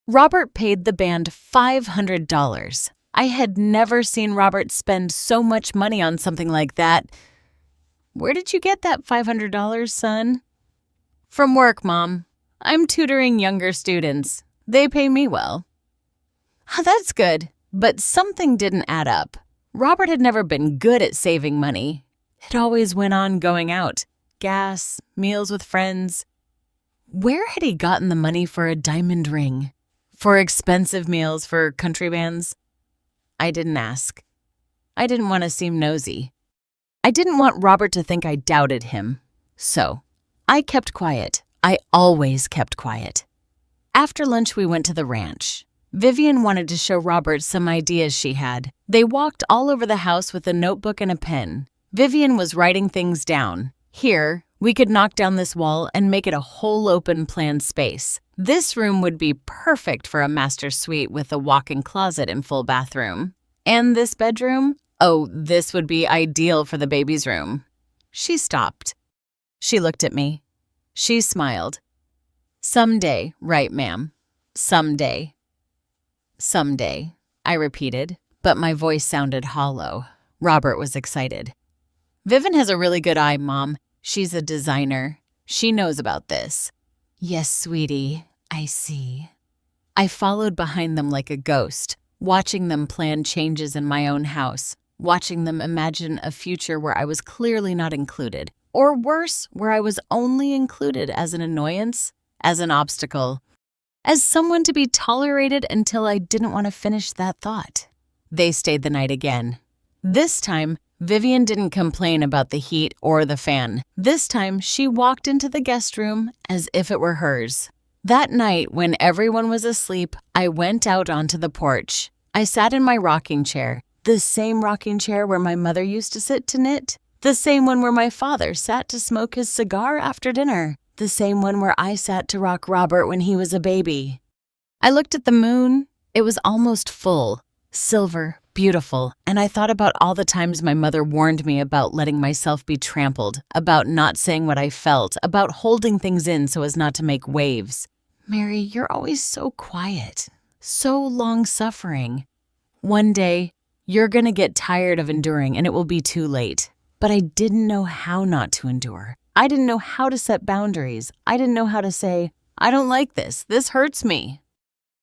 Robert paid the band $500. I had never seen Robert spend so much money on something like that. "Where did you get that $500, son?" "From work, Mom. I'm tutoring younger students. They pay me well." That's good, but something didn't add up. Robert had never been good at saving money. It always went on going out. Gas, meals with friends. Where had he gotten the money for a diamond ring? For expensive meals for country bands? I didn't ask. I didn't want to seem nosy. I didn't want Robert to think I doubted him. So, I kept quiet. I always kept quiet. After lunch, we went to the ranch. Vivian wanted to show Robert some ideas she had. They walked all over the house with a notebook and a pen. Vivian was writing things down. Here, we could knock down this wall and make it a whole open plan space. This room would be perfect for a master suite with a walk-in closet and full bathroom. And this bedroom? Oh, this would be ideal for the baby's room. She stopped. She looked at me. She smiled. Someday, right, ma'am. Someday. Someday, I repeated, but my voice sounded hollow. Robert was excited. Vivian has a really good eye, Mom. She's a designer. She knows about this. Yes, sweetie, I see. I followed behind them like a ghost, watching them plan changes in my own house, watching them imagine a future where I was clearly not included, or worse, where I was only included as an annoyance, as an obstacle, as someone to be tolerated until I didn't want to finish that thought. They stayed the night again. This time, Vivian didn't complain about the heat or the fan. This time, she walked into the guest room as if it were hers. That night, when everyone was asleep, I went out onto the porch. I sat in my rocking chair, the same rocking chair where my mother used to sit to knit, the same one where my father sat to smoke his cigar after dinner, the same one where I sat to rock Robert when he was a baby. I looked at the moon. It was almost full, silver, beautiful, and I thought about all the times my mother warned me about letting myself be trampled, about not saying what I felt, about holding things in so as not to make waves. Mary, you're always so quiet, so long-suffering. One day, you're going to get tired of enduring and it will be too late. But I didn't know how not to endure. I didn't know how to set boundaries. I didn't know how to say, I don't like this. This hurts me.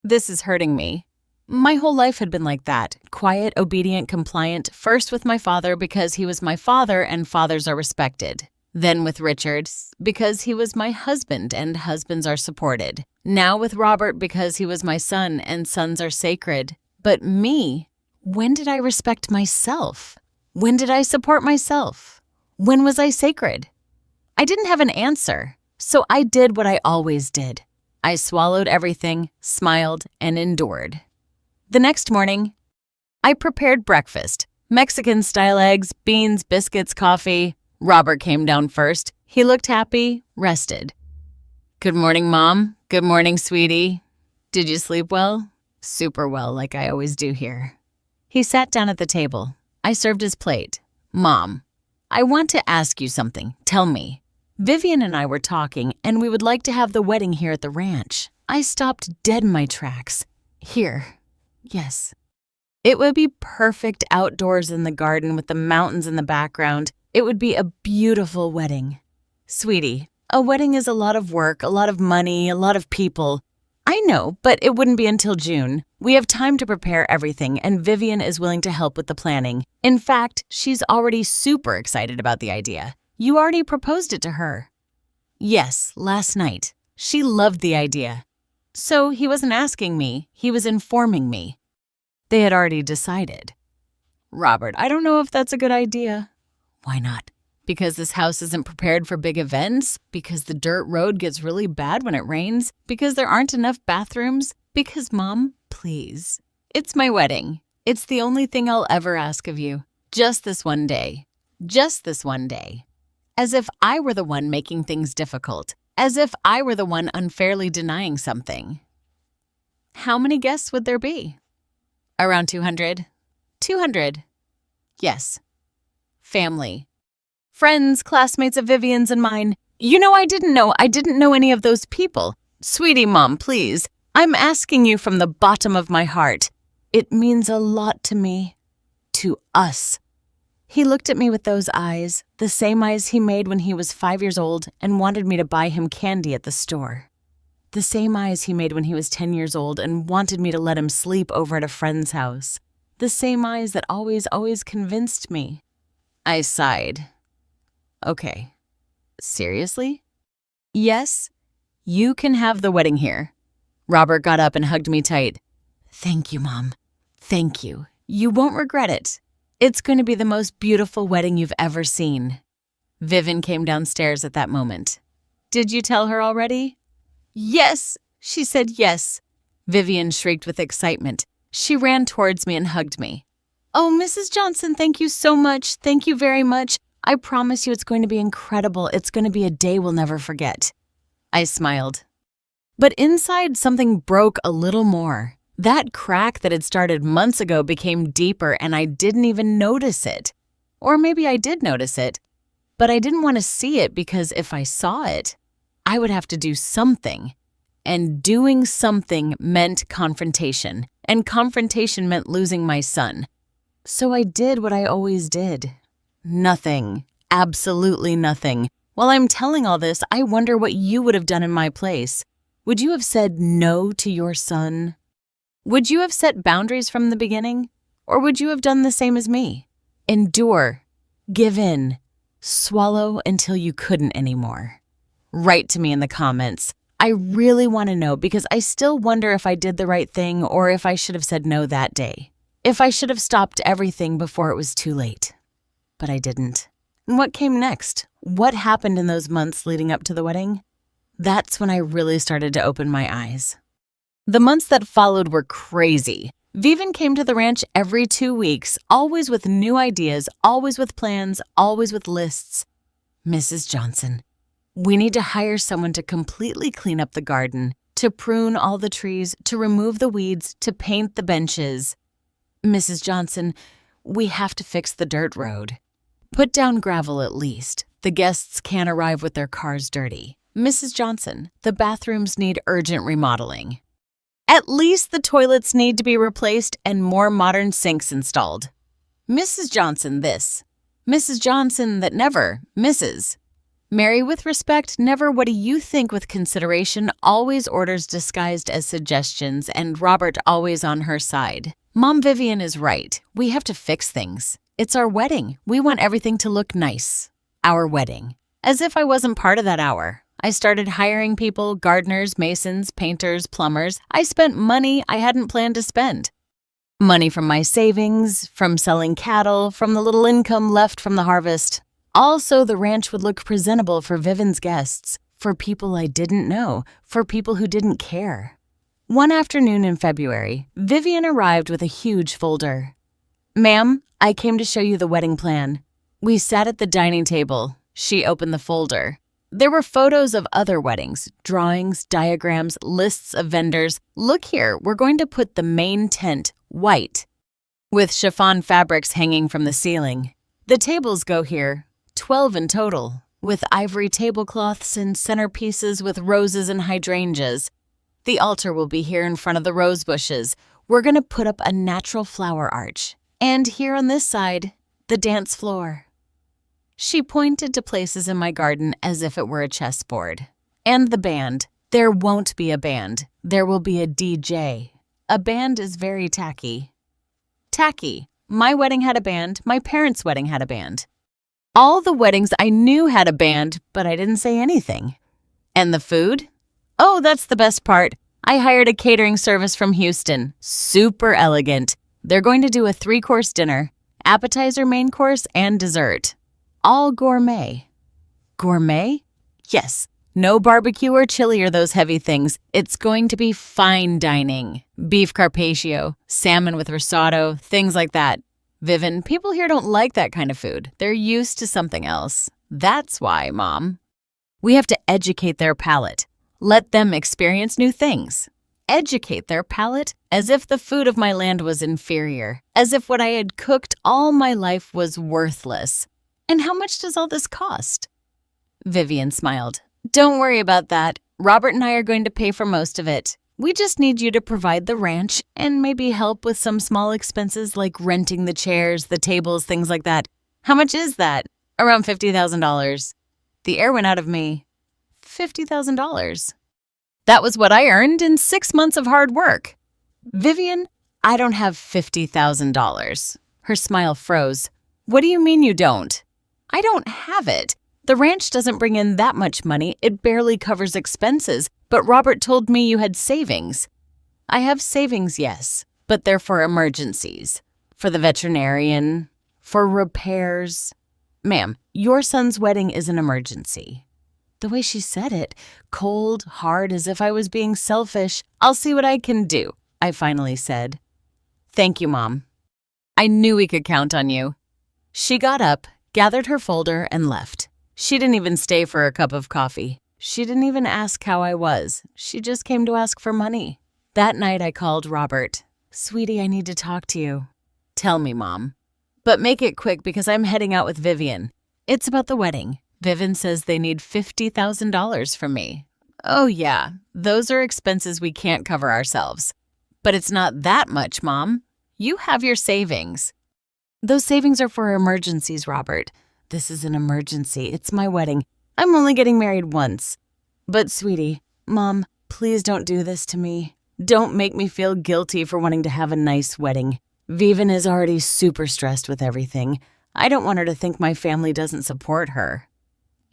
This is hurting me. My whole life had been like that, quiet, obedient, compliant, first with my father because he was my father and fathers are respected. Then with Richard because he was my husband and husbands are supported. Now with Robert because he was my son and sons are sacred. But me, when did I respect myself? When did I support myself? When was I sacred? I didn't have an answer, so I did what I always did. I swallowed everything, smiled, and endured. The next morning, I prepared breakfast. Mexican-style eggs, beans, biscuits, coffee. Robert came down first. He looked happy, rested. Good morning, Mom. Good morning, sweetie. Did you sleep well? Super well, like I always do here. He sat down at the table. I served his plate. Mom, I want to ask you something. Tell me. Vivian and I were talking, and we would like to have the wedding here at the ranch. I stopped dead in my tracks. Here. Yes. It would be perfect outdoors in the garden with the mountains in the background. It would be a beautiful wedding. Sweetie, a wedding is a lot of work, a lot of money, a lot of people. I know, but it wouldn't be until June. We have time to prepare everything, and Vivian is willing to help with the planning. In fact, she's already super excited about the idea. You already proposed it to her. Yes, last night. She loved the idea. So he wasn't asking me, he was informing me. They had already decided. Robert, I don't know if that's a good idea. Why not? Because this house isn't prepared for big events? Because the dirt road gets really bad when it rains? Because there aren't enough bathrooms? Because, Mom, please. It's my wedding. It's the only thing I'll ever ask of you. Just this one day. Just this one day. As if I were the one making things difficult. As if I were the one unfairly denying something. How many guests would there be? Around 200. 200. Yes. Family. Friends, classmates of Vivian's and mine. You know, I didn't know any of those people. Sweetie, Mom, please. I'm asking you from the bottom of my heart. It means a lot to me. To us. He looked at me with those eyes, the same eyes he made when he was 5 years old and wanted me to buy him candy at the store. The same eyes he made when he was 10 years old and wanted me to let him sleep over at a friend's house. The same eyes that always convinced me. I sighed. Okay. Seriously? Yes, you can have the wedding here. Robert got up and hugged me tight. Thank you, Mom. Thank you. You won't regret it. It's going to be the most beautiful wedding you've ever seen. Vivian came downstairs at that moment. Did you tell her already? Yes, she said yes. Vivian shrieked with excitement. She ran towards me and hugged me. Oh, Mrs. Johnson, thank you so much. Thank you very much. I promise you it's going to be incredible. It's going to be a day we'll never forget. I smiled. But inside, something broke a little more. That crack that had started months ago became deeper and I didn't even notice it. Or maybe I did notice it, but I didn't want to see it because if I saw it, I would have to do something. And doing something meant confrontation, and confrontation meant losing my son. So I did what I always did. Nothing. Absolutely nothing. While I'm telling all this, I wonder what you would have done in my place. Would you have said no to your son? Would you have set boundaries from the beginning? Or would you have done the same as me? Endure. Give in. Swallow until you couldn't anymore. Write to me in the comments. I really want to know because I still wonder if I did the right thing or if I should have said no that day. If I should have stopped everything before it was too late. But I didn't. And what came next? What happened in those months leading up to the wedding? That's when I really started to open my eyes. The months that followed were crazy. Vivian came to the ranch every 2 weeks, always with new ideas, always with plans, always with lists. Mrs. Johnson, we need to hire someone to completely clean up the garden, to prune all the trees, to remove the weeds, to paint the benches. Mrs. Johnson, we have to fix the dirt road. Put down gravel at least. The guests can't arrive with their cars dirty. Mrs. Johnson, the bathrooms need urgent remodeling. At least the toilets need to be replaced and more modern sinks installed. Mrs. Johnson this. Mrs. Johnson that never, Mrs. Mary with respect, never what do you think with consideration, always orders disguised as suggestions, and Robert always on her side. Mom Vivian is right. We have to fix things. It's our wedding. We want everything to look nice. Our wedding. As if I wasn't part of that hour. I started hiring people, gardeners, masons, painters, plumbers. I spent money I hadn't planned to spend. Money from my savings, from selling cattle, from the little income left from the harvest. Also, the ranch would look presentable for Vivian's guests, for people I didn't know, for people who didn't care. One afternoon in February, Vivian arrived with a huge folder. Ma'am, I came to show you the wedding plan. We sat at the dining table. She opened the folder. There were photos of other weddings, drawings, diagrams, lists of vendors. Look here, we're going to put the main tent white, with chiffon fabrics hanging from the ceiling. The tables go here, 12 in total, with ivory tablecloths and centerpieces with roses and hydrangeas. The altar will be here in front of the rose bushes. We're going to put up a natural flower arch. And here on this side, the dance floor. She pointed to places in my garden as if it were a chessboard. And the band. There won't be a band. There will be a DJ. A band is very tacky. Tacky. My wedding had a band. My parents' wedding had a band. All the weddings I knew had a band, but I didn't say anything. And the food? Oh, that's the best part. I hired a catering service from Houston. Super elegant. They're going to do a 3-course dinner, appetizer, main course, and dessert. All gourmet. Gourmet? Yes. No barbecue or chili or those heavy things. It's going to be fine dining. Beef carpaccio, salmon with risotto, things like that. Vivian, people here don't like that kind of food. They're used to something else. That's why, Mom. We have to educate their palate. Let them experience new things. Educate their palate as if the food of my land was inferior, as if what I had cooked all my life was worthless. And how much does all this cost? Vivian smiled. Don't worry about that. Robert and I are going to pay for most of it. We just need you to provide the ranch and maybe help with some small expenses like renting the chairs, the tables, things like that. How much is that? Around $50,000. The air went out of me. $50,000. That was what I earned in 6 months of hard work. Vivian, I don't have $50,000. Her smile froze. What do you mean you don't? I don't have it. The ranch doesn't bring in that much money. It barely covers expenses. But Robert told me you had savings. I have savings, yes, but they're for emergencies. For the veterinarian, for repairs. Ma'am, your son's wedding is an emergency. The way she said it, cold, hard, as if I was being selfish. I'll see what I can do, I finally said. Thank you, Mom. I knew we could count on you. She got up, gathered her folder, and left. She didn't even stay for a cup of coffee. She didn't even ask how I was. She just came to ask for money. That night I called Robert. Sweetie, I need to talk to you. Tell me, Mom. But make it quick because I'm heading out with Vivian. It's about the wedding. Vivian says they need $50,000 from me. Oh yeah, those are expenses we can't cover ourselves. But it's not that much, Mom. You have your savings. Those savings are for emergencies, Robert. This is an emergency. It's my wedding. I'm only getting married once. But sweetie, Mom, please don't do this to me. Don't make me feel guilty for wanting to have a nice wedding. Vivian is already super stressed with everything. I don't want her to think my family doesn't support her.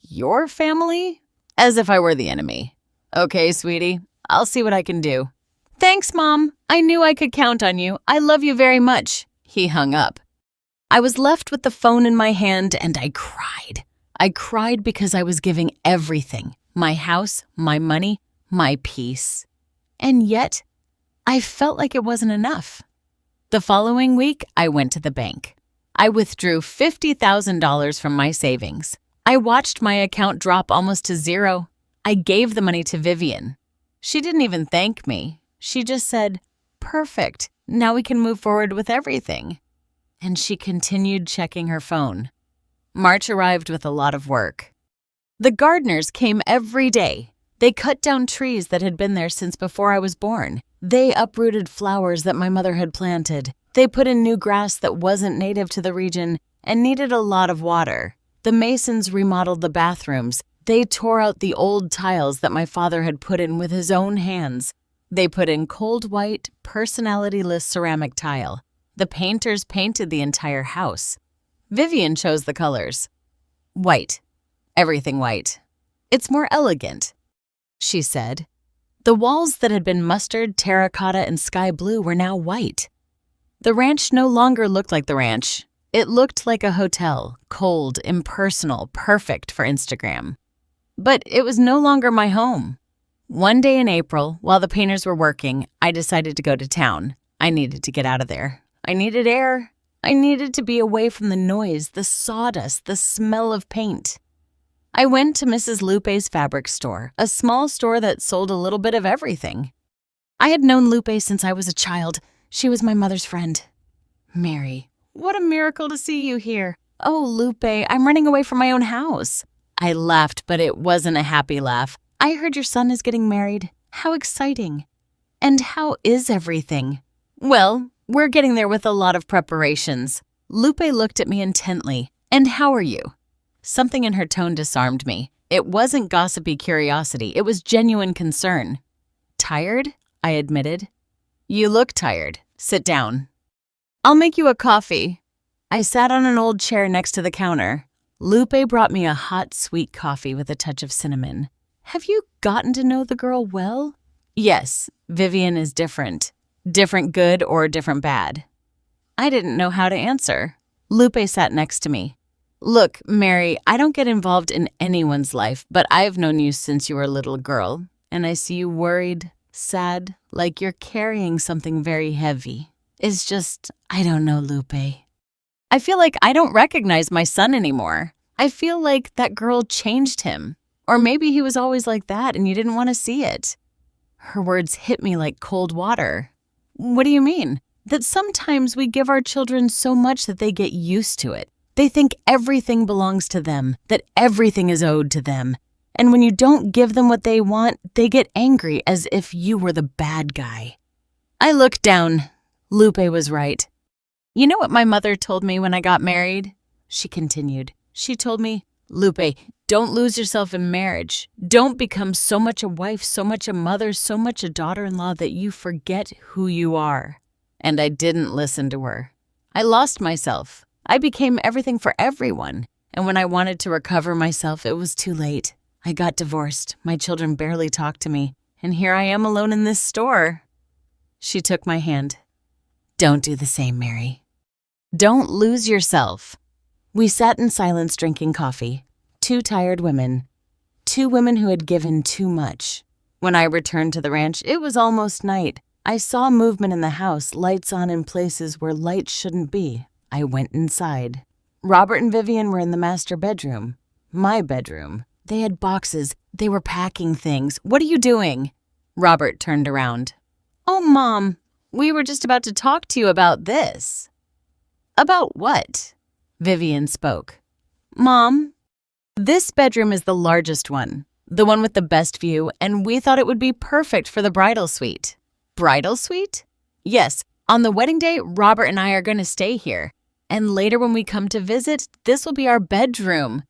Your family? As if I were the enemy. Okay, sweetie, I'll see what I can do. Thanks, Mom. I knew I could count on you. I love you very much. He hung up. I was left with the phone in my hand and I cried. I cried because I was giving everything. My house, my money, my peace. And yet, I felt like it wasn't enough. The following week, I went to the bank. I withdrew $50,000 from my savings. I watched my account drop almost to zero. I gave the money to Vivian. She didn't even thank me. She just said, "Perfect. Now we can move forward with everything." And she continued checking her phone. March arrived with a lot of work. The gardeners came every day. They cut down trees that had been there since before I was born. They uprooted flowers that my mother had planted. They put in new grass that wasn't native to the region and needed a lot of water. The masons remodeled the bathrooms. They tore out the old tiles that my father had put in with his own hands. They put in cold white, personality-less ceramic tile. The painters painted the entire house. Vivian chose the colors. White. Everything white. It's more elegant, she said. The walls that had been mustard, terracotta, and sky blue were now white. The ranch no longer looked like the ranch. It looked like a hotel, cold, impersonal, perfect for Instagram. But it was no longer my home. One day in April, while the painters were working, I decided to go to town. I needed to get out of there. I needed air. I needed to be away from the noise, the sawdust, the smell of paint. I went to Mrs. Lupe's fabric store, a small store that sold a little bit of everything. I had known Lupe since I was a child. She was my mother's friend. Mary, what a miracle to see you here. Oh, Lupe, I'm running away from my own house. I laughed, but it wasn't a happy laugh. I heard your son is getting married. How exciting. And how is everything? Well, we're getting there with a lot of preparations. Lupe looked at me intently. And how are you? Something in her tone disarmed me. It wasn't gossipy curiosity. It was genuine concern. Tired? I admitted. You look tired. Sit down. I'll make you a coffee. I sat on an old chair next to the counter. Lupe brought me a hot, sweet coffee with a touch of cinnamon. Have you gotten to know the girl well? Yes, Vivian is different. Different good or different bad? I didn't know how to answer. Lupe sat next to me. Look, Mary, I don't get involved in anyone's life, but I've known you since you were a little girl, and I see you worried, sad, like you're carrying something very heavy. It's just, I don't know, Lupe. I feel like I don't recognize my son anymore. I feel like that girl changed him. Or maybe he was always like that and you didn't want to see it. Her words hit me like cold water. What do you mean? That sometimes we give our children so much that they get used to it. They think everything belongs to them, that everything is owed to them. And when you don't give them what they want, they get angry as if you were the bad guy. I looked down. Lupe was right. You know what my mother told me when I got married? She continued. She told me, Lupe, don't lose yourself in marriage. Don't become so much a wife, so much a mother, so much a daughter-in-law that you forget who you are. And I didn't listen to her. I lost myself. I became everything for everyone. And when I wanted to recover myself, it was too late. I got divorced. My children barely talked to me. And here I am alone in this store. She took my hand. Don't do the same, Mary. Don't lose yourself. We sat in silence drinking coffee. Two tired women. Two women who had given too much. When I returned to the ranch, it was almost night. I saw movement in the house, lights on in places where lights shouldn't be. I went inside. Robert and Vivian were in the master bedroom. My bedroom. They had boxes. They were packing things. What are you doing? Robert turned around. Oh, Mom, we were just about to talk to you about this. About what? Vivian spoke. Mom, This bedroom is the largest one, the one with the best view, and we thought it would be perfect for the bridal suite. Bridal suite? Yes, on the wedding day, Robert and I are going to stay here. And later when we come to visit, this will be our bedroom.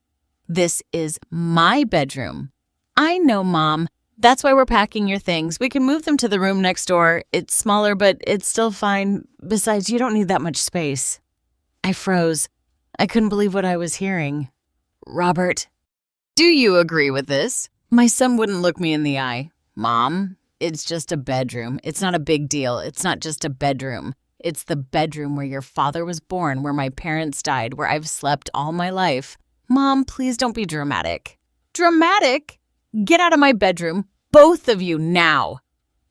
This is my bedroom. I know, Mom. That's why we're packing your things. We can move them to the room next door. It's smaller, but it's still fine. Besides, you don't need that much space. I froze. I couldn't believe what I was hearing. Robert, do you agree with this? My son wouldn't look me in the eye. Mom, it's just a bedroom. It's not a big deal. It's not just a bedroom. It's the bedroom where your father was born, where my parents died, where I've slept all my life. Mom, please don't be dramatic. Dramatic? Get out of my bedroom, both of you, now.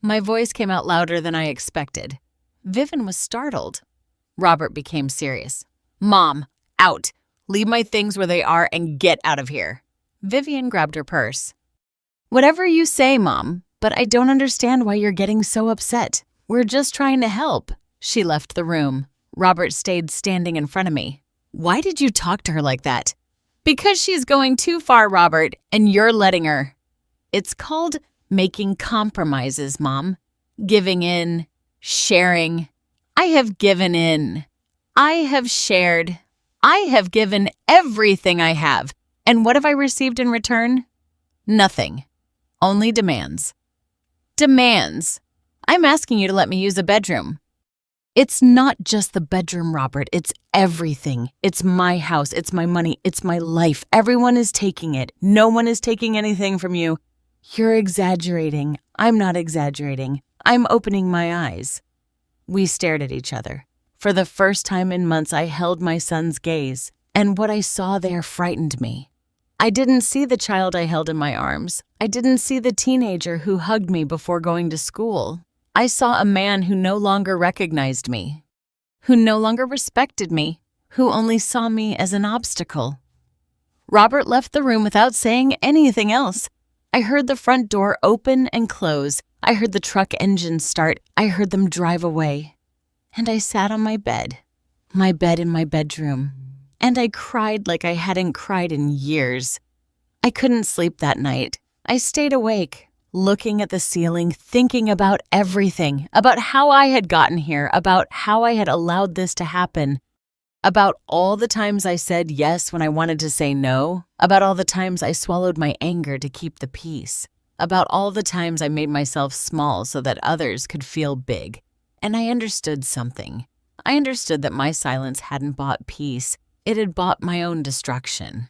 My voice came out louder than I expected. Vivian was startled. Robert became serious. Mom, out. Leave my things where they are and get out of here. Vivian grabbed her purse. Whatever you say, Mom, but I don't understand why you're getting so upset. We're just trying to help. She left the room. Robert stayed standing in front of me. Why did you talk to her like that? Because she's going too far, Robert, and you're letting her. It's called making compromises, Mom. Giving in, sharing. I have given in. I have shared. I have given everything I have. And what have I received in return? Nothing. Only demands. Demands. I'm asking you to let me use a bedroom. It's not just the bedroom, Robert. It's everything. It's my house. It's my money. It's my life. Everyone is taking it. No one is taking anything from you. You're exaggerating. I'm not exaggerating. I'm opening my eyes. We stared at each other. For the first time in months, I held my son's gaze, and what I saw there frightened me. I didn't see the child I held in my arms. I didn't see the teenager who hugged me before going to school. I saw a man who no longer recognized me, who no longer respected me, who only saw me as an obstacle. Robert left the room without saying anything else. I heard the front door open and close. I heard the truck engine start. I heard them drive away. And I sat on my bed in my bedroom, and I cried like I hadn't cried in years. I couldn't sleep that night. I stayed awake, looking at the ceiling, thinking about everything, about how I had gotten here, about how I had allowed this to happen, about all the times I said yes when I wanted to say no, about all the times I swallowed my anger to keep the peace, about all the times I made myself small so that others could feel big. And I understood something. I understood that my silence hadn't bought peace. It had bought my own destruction.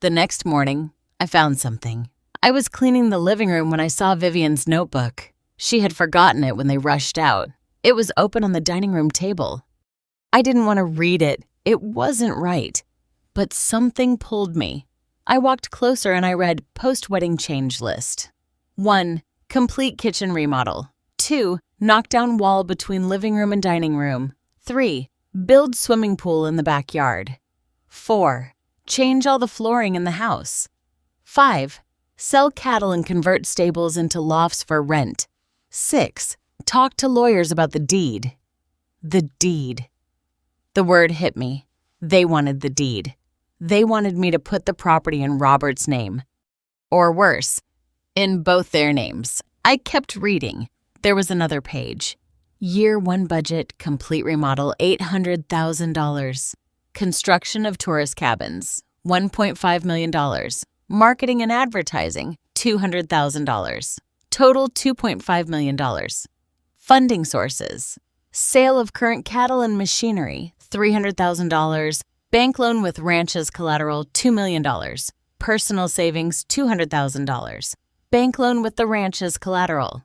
The next morning, I found something. I was cleaning the living room when I saw Vivian's notebook. She had forgotten it when they rushed out. It was open on the dining room table. I didn't want to read it. It wasn't right. But something pulled me. I walked closer and I read post-wedding change list. 1. Complete kitchen remodel. 2. Knock down wall between living room and dining room. 3. Build swimming pool in the backyard. 4. Change all the flooring in the house. 5. Sell cattle and convert stables into lofts for rent. 6. Talk to lawyers about the deed. The deed. The word hit me. They wanted the deed. They wanted me to put the property in Robert's name. Or worse, in both their names. I kept reading. There was another page. Year 1 budget, complete remodel, $800,000. Construction of tourist cabins, $1.5 million. Marketing and advertising, $200,000. Total $2.5 million. Funding sources. Sale of current cattle and machinery, $300,000. Bank loan with ranches collateral, $2 million. Personal savings, $200,000. Bank loan with the ranches collateral.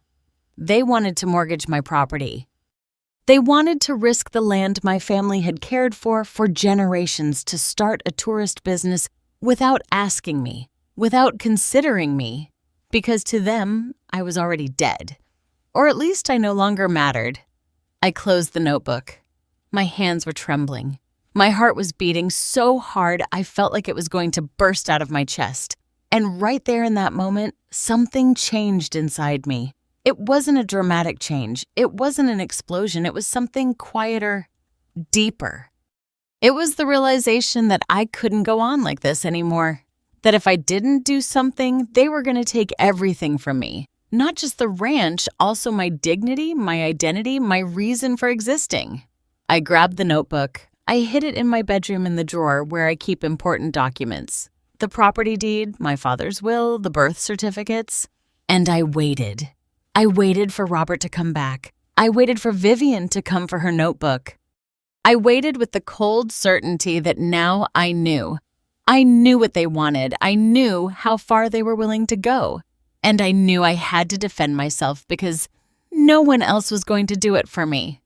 They wanted to mortgage my property. They wanted to risk the land my family had cared for generations to start a tourist business without asking me, without considering me, because to them, I was already dead. Or at least I no longer mattered. I closed the notebook. My hands were trembling. My heart was beating so hard I felt like it was going to burst out of my chest. And right there in that moment, something changed inside me. It wasn't a dramatic change. It wasn't an explosion. It was something quieter, deeper. It was the realization that I couldn't go on like this anymore. That if I didn't do something, they were going to take everything from me. Not just the ranch, also my dignity, my identity, my reason for existing. I grabbed the notebook. I hid it in my bedroom in the drawer where I keep important documents. The property deed, my father's will, the birth certificates. And I waited. I waited for Robert to come back. I waited for Vivian to come for her notebook. I waited with the cold certainty that now I knew. I knew what they wanted. I knew how far they were willing to go. And I knew I had to defend myself because no one else was going to do it for me.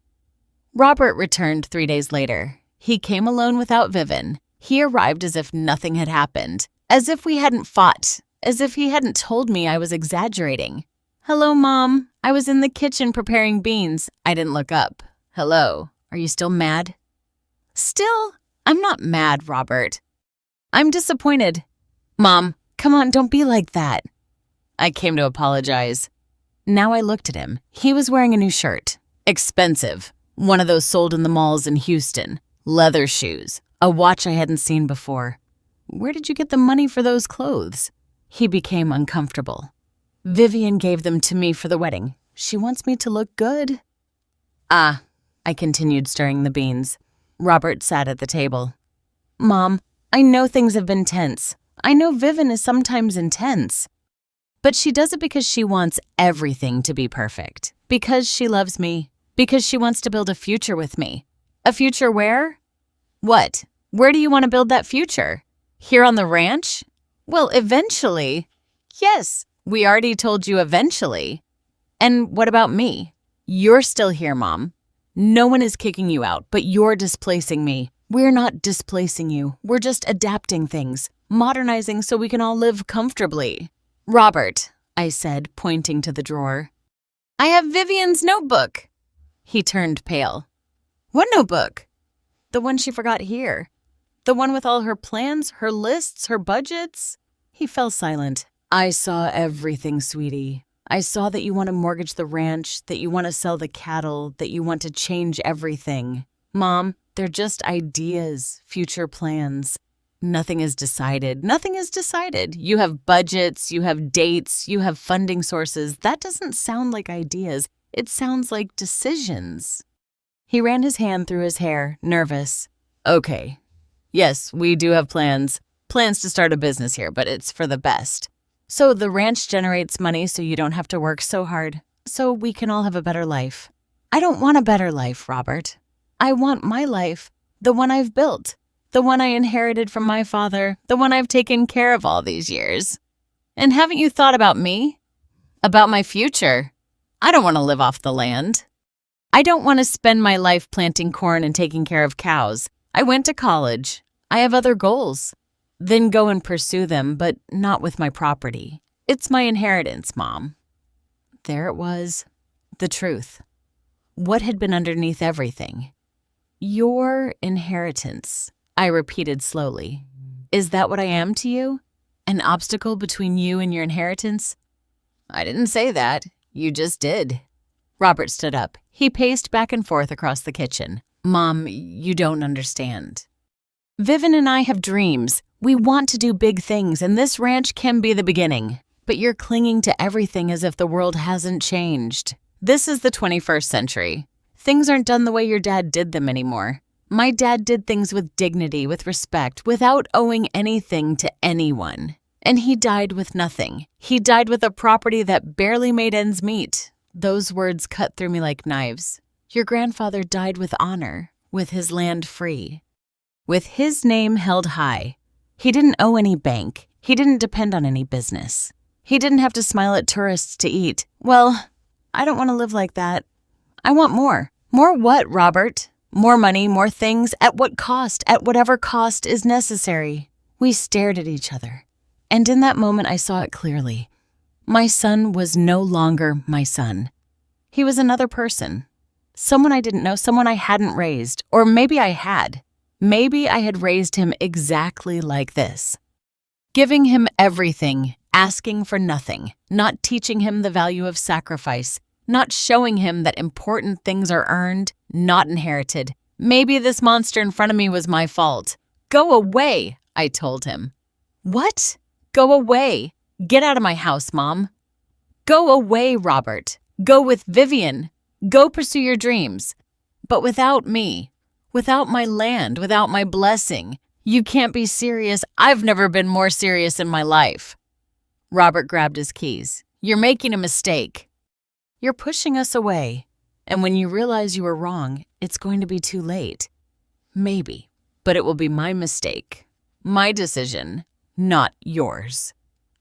Robert returned 3 days later. He came alone without Vivian. He arrived as if nothing had happened, as if we hadn't fought, as if he hadn't told me I was exaggerating. "Hello, Mom. I was in the kitchen preparing beans. I didn't look up. Hello. Are you still mad?" "Still? I'm not mad, Robert. I'm disappointed." "Mom, come on, don't be like that." I came to apologize. Now I looked at him. He was wearing a new shirt. Expensive. One of those sold in the malls in Houston. Leather shoes. A watch I hadn't seen before. "Where did you get the money for those clothes?" He became uncomfortable. "Vivian gave them to me for the wedding. She wants me to look good." "Ah," I continued stirring the beans. Robert sat at the table. "Mom, I know things have been tense. I know Vivian is sometimes intense. But she does it because she wants everything to be perfect. Because she loves me. Because she wants to build a future with me. A future where? What? Where do you want to build that future? Here on the ranch? Well, eventually. Yes, we already told you eventually. And what about me? You're still here, Mom. No one is kicking you out, but you're displacing me. We're not displacing you. We're just adapting things, modernizing so we can all live comfortably." "Robert," I said, pointing to the drawer. "I have Vivian's notebook." He turned pale. "What notebook?" "The one she forgot here. The one with all her plans, her lists, her budgets." He fell silent. "I saw everything, sweetie. I saw that you want to mortgage the ranch, that you want to sell the cattle, that you want to change everything. Mom, they're just ideas, future plans. Nothing is decided. Nothing is decided. You have budgets, you have dates, you have funding sources. That doesn't sound like ideas. It sounds like decisions." He ran his hand through his hair, nervous. "Okay. Yes, we do have plans. Plans to start a business here, but it's for the best. So the ranch generates money so you don't have to work so hard, so we can all have a better life." "I don't want a better life, Robert. I want my life, the one I've built, the one I inherited from my father, the one I've taken care of all these years. And haven't you thought about me? About my future? I don't want to live off the land. I don't want to spend my life planting corn and taking care of cows. I went to college. I have other goals. Then go and pursue them, but not with my property. It's my inheritance, Mom." There it was, the truth. What had been underneath everything? "Your inheritance," I repeated slowly. "Is that what I am to you? An obstacle between you and your inheritance?" "I didn't say that. You just did." Robert stood up. He paced back and forth across the kitchen. "Mom, you don't understand. Vivian and I have dreams. We want to do big things, and this ranch can be the beginning. But you're clinging to everything as if the world hasn't changed. This is the 21st century. Things aren't done the way your dad did them anymore. My dad did things with dignity, with respect, without owing anything to anyone. And he died with nothing. He died with a property that barely made ends meet." Those words cut through me like knives. Your grandfather died with honor, with his land free, with his name held high. He didn't owe any bank. He didn't depend on any business. He didn't have to smile at tourists to eat. Well, I don't want to live like that. I want more. More what, Robert? More money, more things, at what cost? At whatever cost is necessary. We stared at each other. And in that moment, I saw it clearly. My son was no longer my son. He was another person. Someone I didn't know, someone I hadn't raised. Or maybe I had. Maybe I had raised him exactly like this. Giving him everything, asking for nothing, not teaching him the value of sacrifice, not showing him that important things are earned, not inherited. Maybe this monster in front of me was my fault. "Go away," I told him. "What?" Go away. Get out of my house, Mom. Go away, Robert. Go with Vivian. Go pursue your dreams. But without me, without my land, without my blessing, you can't be serious. I've never been more serious in my life. Robert grabbed his keys. You're making a mistake. You're pushing us away. And when you realize you were wrong, it's going to be too late. Maybe, but it will be my mistake. My decision, not yours.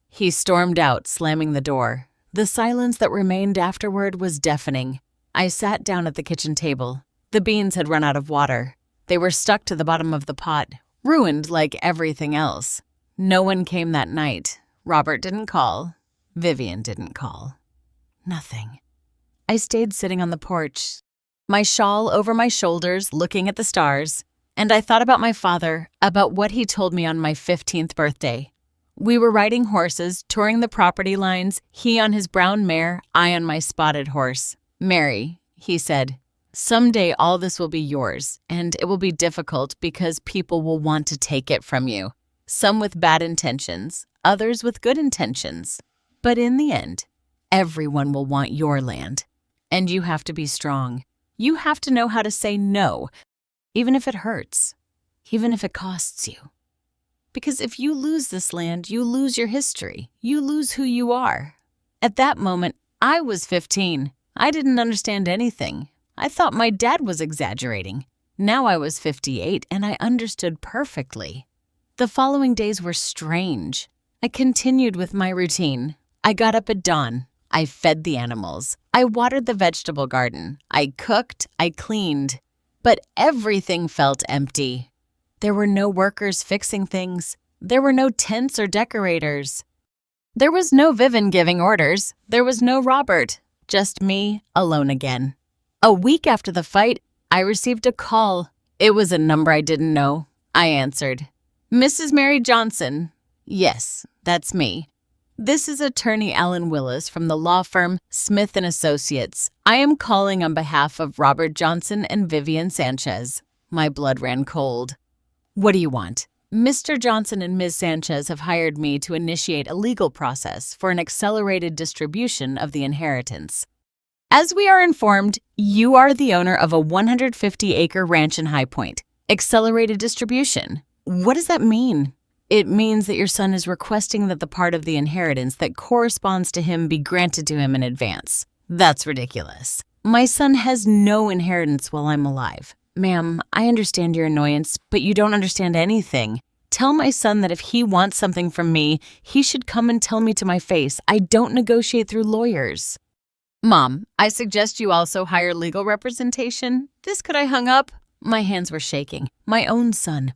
He stormed out, slamming the door. The silence that remained afterward was deafening. I sat down at the kitchen table. The beans had run out of water. They were stuck to the bottom of the pot, ruined like everything else. No one came that night. Robert didn't call. Vivian didn't call. Nothing. I stayed sitting on the porch, my shawl over my shoulders, looking at the stars, and I thought about my father, about what he told me on my 15th birthday. We were riding horses, touring the property lines, he on his brown mare, I on my spotted horse. Mary, he said, someday all this will be yours, and it will be difficult because people will want to take it from you. Some with bad intentions, others with good intentions. But in the end, everyone will want your land. And you have to be strong. You have to know how to say no, even if it hurts, even if it costs you. Because if you lose this land, you lose your history. You lose who you are. At that moment, I was 15. I didn't understand anything. I thought my dad was exaggerating. Now I was 58 and I understood perfectly. The following days were strange. I continued with my routine. I got up at dawn. I fed the animals. I watered the vegetable garden. I cooked. I cleaned. But everything felt empty. There were no workers fixing things. There were no tents or decorators. There was no Vivian giving orders. There was no Robert. Just me, alone again. A week after the fight, I received a call. It was a number I didn't know. I answered. Mrs. Mary Johnson. Yes, that's me. This is attorney Alan Willis from the law firm Smith & Associates. I am calling on behalf of Robert Johnson and Vivian Sanchez. My blood ran cold. What do you want? Mr. Johnson and Ms. Sanchez have hired me to initiate a legal process for an accelerated distribution of the inheritance. As we are informed, you are the owner of a 150-acre ranch in High Point. Accelerated distribution. What does that mean? It means that your son is requesting that the part of the inheritance that corresponds to him be granted to him in advance. That's ridiculous. My son has no inheritance while I'm alive. Ma'am, I understand your annoyance, but you don't understand anything. Tell my son that if he wants something from me, he should come and tell me to my face. I don't negotiate through lawyers. Mom, I suggest you also hire legal representation. Could I hung up? My hands were shaking. My own son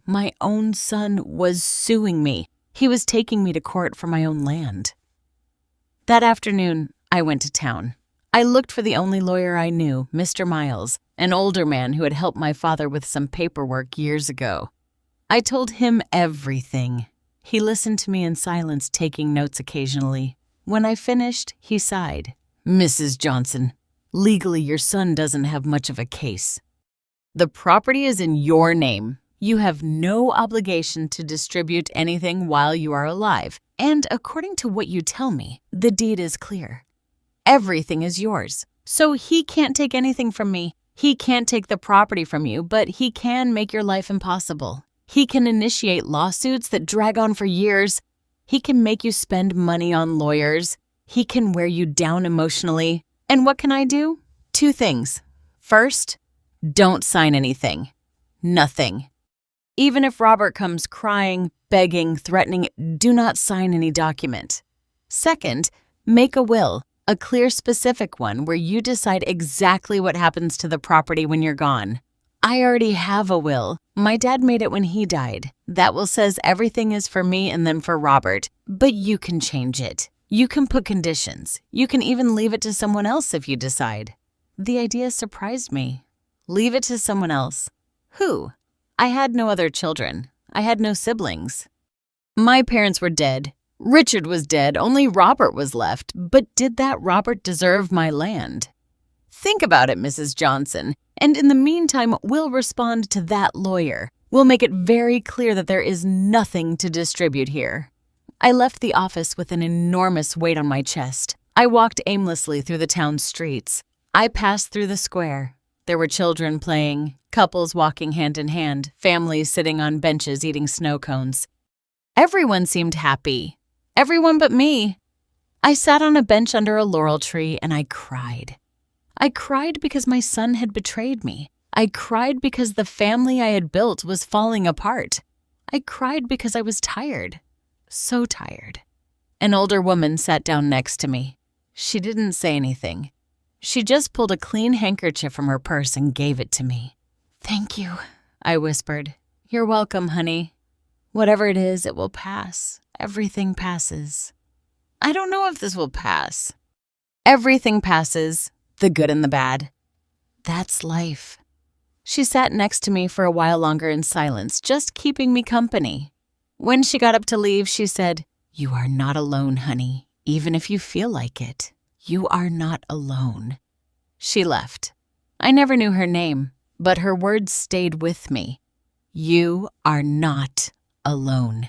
was suing me. He was taking me to court for my own land. That afternoon, I went to town. I looked for the only lawyer I knew, Mr. Miles, an older man who had helped my father with some paperwork years ago. I told him everything. He listened to me in silence, taking notes occasionally. When I finished, he sighed. Mrs. Johnson, legally your son doesn't have much of a case. The property is in your name. You have no obligation to distribute anything while you are alive. And according to what you tell me, the deed is clear. Everything is yours. So he can't take anything from me. He can't take the property from you, but he can make your life impossible. He can initiate lawsuits that drag on for years. He can make you spend money on lawyers. He can wear you down emotionally. And what can I do? 2 things. First, don't sign anything. Nothing. Even if Robert comes crying, begging, threatening, do not sign any document. Second, make a will, a clear, specific one where you decide exactly what happens to the property when you're gone. I already have a will. My dad made it when he died. That will says everything is for me and then for Robert, but you can change it. You can put conditions. You can even leave it to someone else if you decide. The idea surprised me. Leave it to someone else. Who? I had no other children. I had no siblings. My parents were dead. Richard was dead. Only Robert was left. But did that Robert deserve my land? Think about it, Mrs. Johnson. And in the meantime, we'll respond to that lawyer. We'll make it very clear that there is nothing to distribute here. I left the office with an enormous weight on my chest. I walked aimlessly through the town streets. I passed through the square. There were children playing, couples walking hand in hand, families sitting on benches eating snow cones. Everyone seemed happy. Everyone but me. I sat on a bench under a laurel tree and I cried. I cried because my son had betrayed me. I cried because the family I had built was falling apart. I cried because I was tired. So tired. An older woman sat down next to me. She didn't say anything. She just pulled a clean handkerchief from her purse and gave it to me. "Thank you," I whispered. "You're welcome, honey. Whatever it is, it will pass. Everything passes." I don't know if this will pass. Everything passes, the good and the bad. That's life. She sat next to me for a while longer in silence, just keeping me company. When she got up to leave, she said, "You are not alone, honey, even if you feel like it. You are not alone." She left. I never knew her name, but her words stayed with me. You are not alone.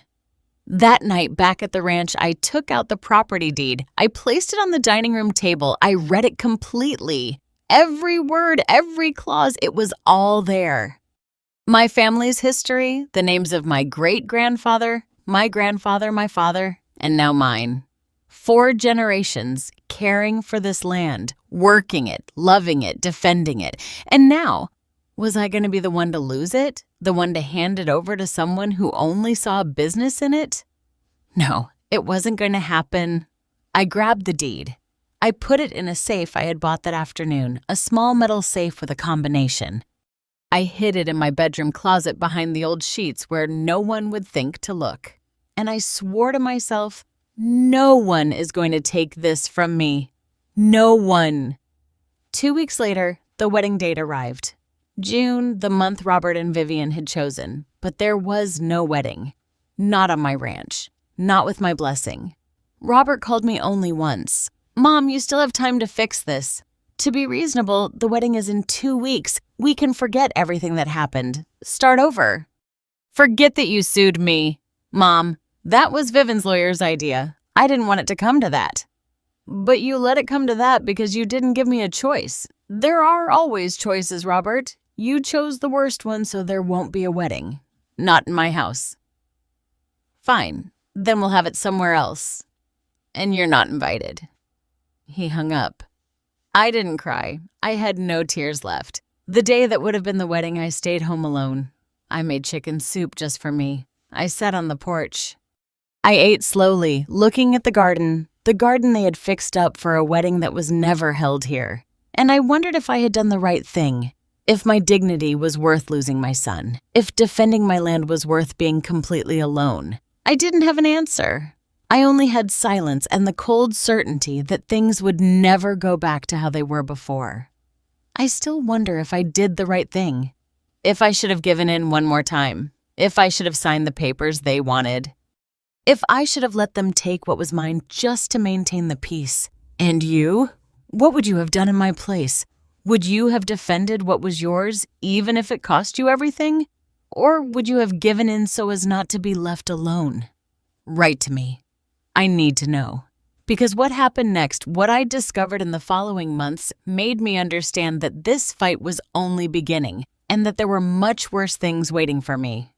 That night, back at the ranch, I took out the property deed. I placed it on the dining room table. I read it completely. Every word, every clause, it was all there. My family's history, the names of my great-grandfather, my grandfather, my father, and now mine. 4 generations caring for this land, working it, loving it, defending it. And now, was I going to be the one to lose it? The one to hand it over to someone who only saw business in it? No, it wasn't going to happen. I grabbed the deed. I put it in a safe I had bought that afternoon, a small metal safe with a combination. I hid it in my bedroom closet behind the old sheets where no one would think to look. And I swore to myself, no one is going to take this from me. No one. 2 weeks later, the wedding date arrived. June, the month Robert and Vivian had chosen. But there was no wedding. Not on my ranch. Not with my blessing. Robert called me only once. "Mom, you still have time to fix this. To be reasonable, the wedding is in 2 weeks. We can forget everything that happened. Start over." "Forget that you sued me. Mom, that was Vivian's lawyer's idea. I didn't want it to come to that." "But you let it come to that because you didn't give me a choice. There are always choices, Robert. You chose the worst one, so there won't be a wedding. Not in my house." "Fine, then we'll have it somewhere else. And you're not invited." He hung up. I didn't cry. I had no tears left. The day that would have been the wedding, I stayed home alone. I made chicken soup just for me. I sat on the porch. I ate slowly, looking at the garden they had fixed up for a wedding that was never held here. And I wondered if I had done the right thing, if my dignity was worth losing my son, if defending my land was worth being completely alone. I didn't have an answer. I only had silence and the cold certainty that things would never go back to how they were before. I still wonder if I did the right thing. If I should have given in one more time. If I should have signed the papers they wanted. If I should have let them take what was mine just to maintain the peace. And you? What would you have done in my place? Would you have defended what was yours, even if it cost you everything? Or would you have given in so as not to be left alone? Write to me. I need to know. Because what happened next, what I discovered in the following months, made me understand that this fight was only beginning, and that there were much worse things waiting for me.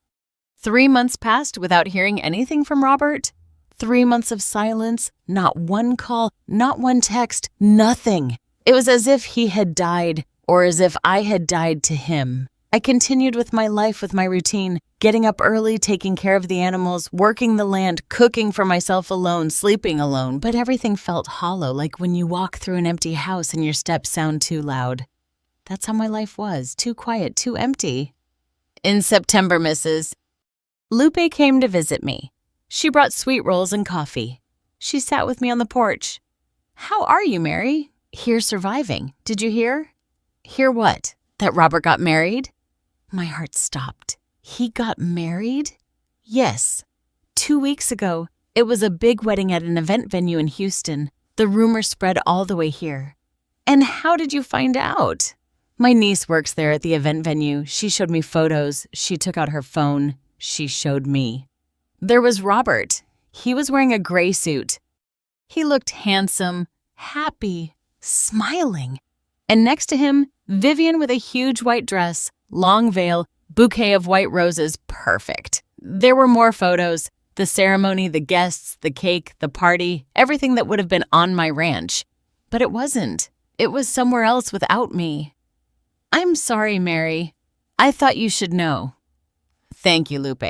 3 months passed without hearing anything from Robert. 3 months of silence, not one call, not one text, nothing. It was as if he had died, or as if I had died to him. I continued with my life, with my routine, getting up early, taking care of the animals, working the land, cooking for myself alone, sleeping alone, but everything felt hollow, like when you walk through an empty house and your steps sound too loud. That's how my life was, too quiet, too empty. In September, Mrs. Lupe came to visit me. She brought sweet rolls and coffee. She sat with me on the porch. "How are you, Mary?" "Here surviving. Did you hear?" "Hear what? That Robert got married?" My heart stopped. He got married? Yes. 2 weeks ago, it was a big wedding at an event venue in Houston. The rumor spread all the way here. And how did you find out? My niece works there at the event venue. She showed me photos. She took out her phone. She showed me. There was Robert. He was wearing a gray suit. He looked handsome, happy, smiling. And next to him, Vivian with a huge white dress, long veil, bouquet of white roses, perfect. There were more photos, the ceremony, the guests, the cake, the party, everything that would have been on my ranch. But it wasn't. It was somewhere else without me. I'm sorry, Mary. I thought you should know. Thank you, Lupe.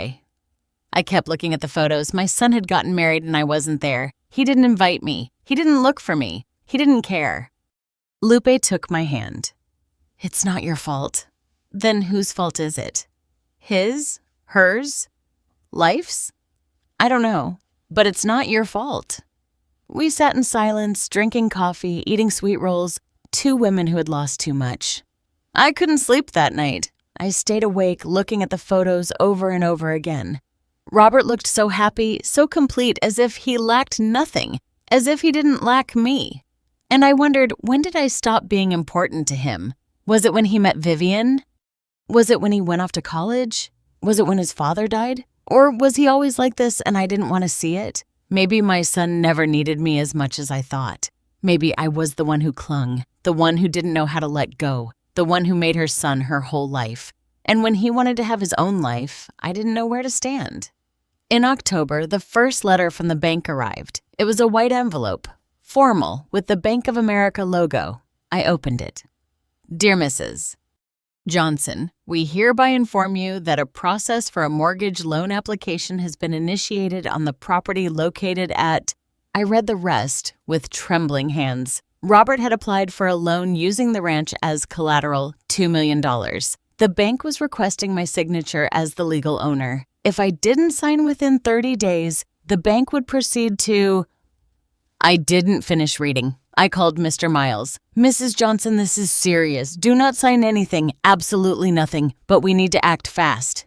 I kept looking at the photos. My son had gotten married and I wasn't there. He didn't invite me. He didn't look for me. He didn't care. Lupe took my hand. It's not your fault. Then whose fault is it? His? Hers? Life's? I don't know, but it's not your fault. We sat in silence, drinking coffee, eating sweet rolls, two women who had lost too much. I couldn't sleep that night. I stayed awake looking at the photos over and over again. Robert looked so happy, so complete, as if he lacked nothing, as if he didn't lack me. And I wondered, when did I stop being important to him? Was it when he met Vivian? Was it when he went off to college? Was it when his father died? Or was he always like this and I didn't want to see it? Maybe my son never needed me as much as I thought. Maybe I was the one who clung, the one who didn't know how to let go, the one who made her son her whole life. And when he wanted to have his own life, I didn't know where to stand. In October, the first letter from the bank arrived. It was a white envelope, formal, with the Bank of America logo. I opened it. Dear Mrs. Johnson, we hereby inform you that a process for a mortgage loan application has been initiated on the property located at... I read the rest with trembling hands. Robert had applied for a loan using the ranch as collateral, $2 million. The bank was requesting my signature as the legal owner. If I didn't sign within 30 days, the bank would proceed to... I didn't finish reading. I called Mr. Miles. Mrs. Johnson, this is serious. Do not sign anything, absolutely nothing, but we need to act fast.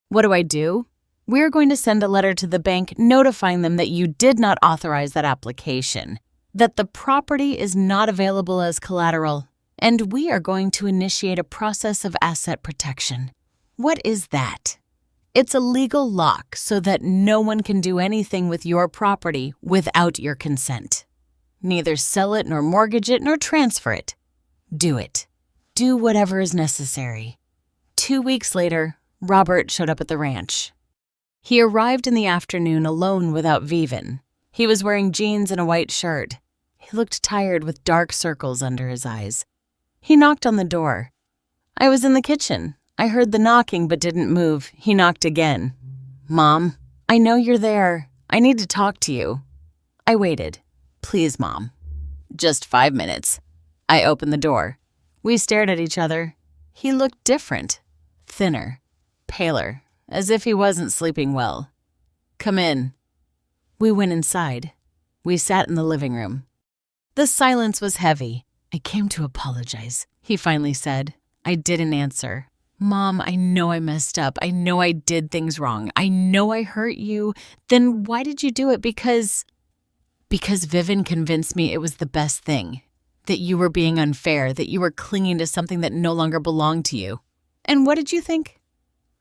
What do? We're going to send a letter to the bank notifying them that you did not authorize that application, that the property is not available as collateral, and we are going to initiate a process of asset protection. What is that? It's a legal lock so that no one can do anything with your property without your consent. Neither sell it, nor mortgage it, nor transfer it. Do it. Do whatever is necessary. 2 weeks later, Robert showed up at the ranch. He arrived in the afternoon alone without Vivian. He was wearing jeans and a white shirt. He looked tired with dark circles under his eyes. He knocked on the door. I was in the kitchen. I heard the knocking but didn't move. He knocked again. Mom, I know you're there. I need to talk to you. I waited. Please, Mom. Just 5 minutes. I opened the door. We stared at each other. He looked different. Thinner. Paler. As if he wasn't sleeping well. Come in. We went inside. We sat in the living room. The silence was heavy. I came to apologize, he finally said. I didn't answer. Mom, I know I messed up. I know I did things wrong. I know I hurt you. Then why did you do it? Because Vivian convinced me it was the best thing. That you were being unfair. That you were clinging to something that no longer belonged to you. And what did you think?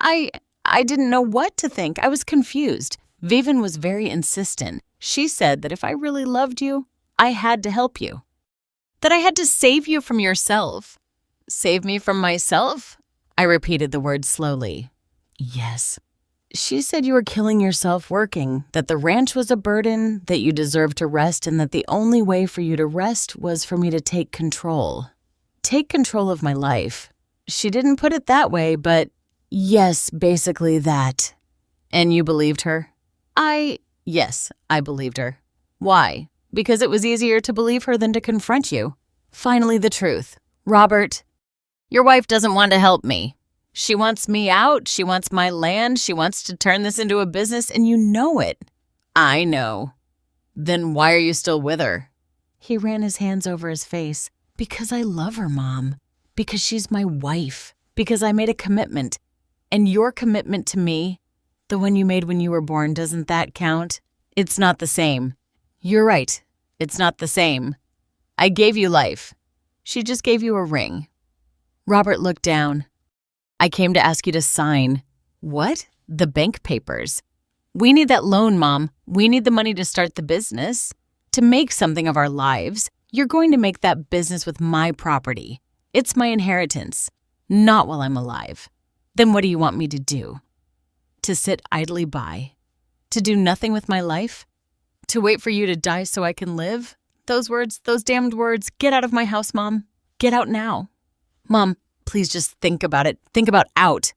I didn't know what to think. I was confused. Vivian was very insistent. She said that if I really loved you, I had to help you. That I had to save you from yourself. Save me from myself? I repeated the word slowly. Yes. She said you were killing yourself working, that the ranch was a burden, that you deserved to rest, and that the only way for you to rest was for me to take control. Take control of my life. She didn't put it that way, but yes, basically that. And you believed her? Yes, I believed her. Why? Because it was easier to believe her than to confront you. Finally, the truth. Robert, your wife doesn't want to help me. She wants me out. She wants my land. She wants to turn this into a business, and you know it. I know. Then why are you still with her? He ran his hands over his face. Because I love her, Mom. Because she's my wife. Because I made a commitment. And your commitment to me, the one you made when you were born, doesn't that count? It's not the same. You're right. It's not the same. I gave you life. She just gave you a ring. Robert looked down. I came to ask you to sign. What? The bank papers. We need that loan, Mom. We need the money to start the business. To make something of our lives, you're going to make that business with my property. It's my inheritance, not while I'm alive. Then what do you want me to do? To sit idly by? To do nothing with my life? To wait for you to die so I can live? Those words, those damned words, get out of my house, Mom. Get out now. Mom, please just think about it. Think about out.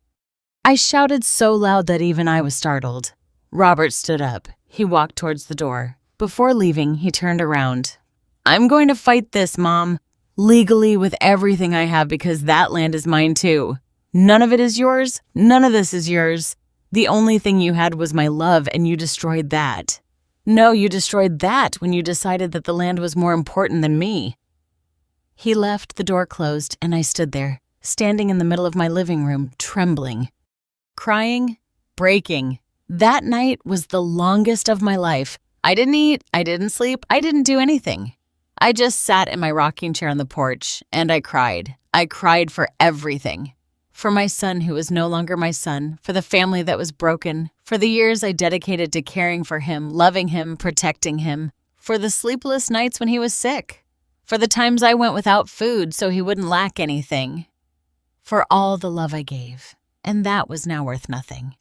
I shouted so loud that even I was startled. Robert stood up. He walked towards the door. Before leaving, he turned around. I'm going to fight this, Mom. Legally with everything I have because that land is mine too. None of it is yours. None of this is yours. The only thing you had was my love and you destroyed that. No, you destroyed that when you decided that the land was more important than me. He left, the door closed, and I stood there, standing in the middle of my living room, trembling. Crying, breaking. That night was the longest of my life. I didn't eat, I didn't sleep, I didn't do anything. I just sat in my rocking chair on the porch, and I cried. I cried for everything. For my son who was no longer my son, for the family that was broken, for the years I dedicated to caring for him, loving him, protecting him, for the sleepless nights when he was sick, for the times I went without food so he wouldn't lack anything, for all the love I gave, and that was now worth nothing.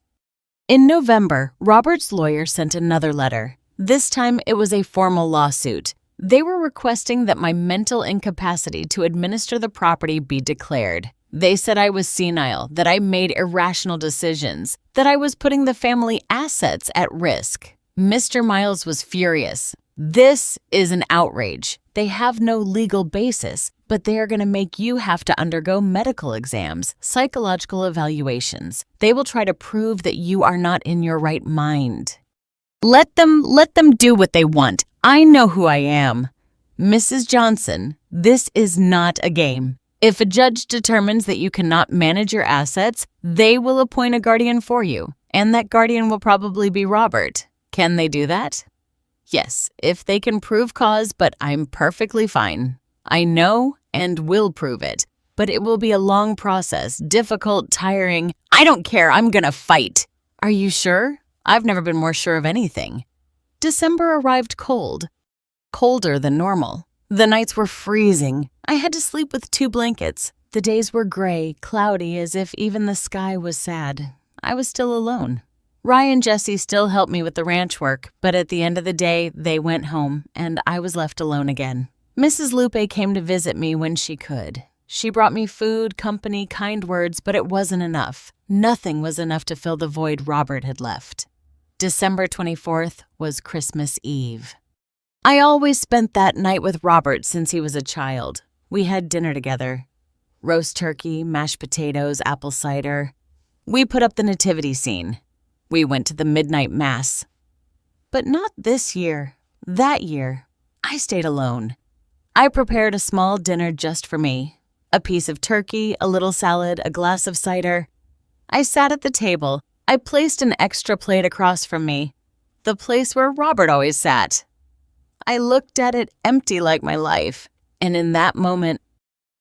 In November, Robert's lawyer sent another letter. This time it was a formal lawsuit. They were requesting that my mental incapacity to administer the property be declared. They said I was senile, that I made irrational decisions, that I was putting the family assets at risk. Mr. Miles was furious. This is an outrage. They have no legal basis, but they are going to make you have to undergo medical exams, psychological evaluations. They will try to prove that you are not in your right mind. Let them do what they want. I know who I am. Mrs. Johnson, this is not a game. If a judge determines that you cannot manage your assets, they will appoint a guardian for you, and that guardian will probably be Robert. Can they do that? Yes, if they can prove cause, but I'm perfectly fine. I know and will prove it, but it will be a long process, difficult, tiring. I don't care, I'm gonna fight. Are you sure? I've never been more sure of anything. December arrived cold, colder than normal. The nights were freezing. I had to sleep with 2 blankets. The days were gray, cloudy, as if even the sky was sad. I was still alone. Ryan and Jesse still helped me with the ranch work, but at the end of the day, they went home, and I was left alone again. Mrs. Lupe came to visit me when she could. She brought me food, company, kind words, but it wasn't enough. Nothing was enough to fill the void Robert had left. December 24th was Christmas Eve. I always spent that night with Robert since he was a child. We had dinner together. Roast turkey, mashed potatoes, apple cider. We put up the nativity scene. We went to the midnight mass. But not this year. That year, I stayed alone. I prepared a small dinner just for me. A piece of turkey, a little salad, a glass of cider. I sat at the table. I placed an extra plate across from me, the place where Robert always sat. I looked at it empty like my life, and in that moment,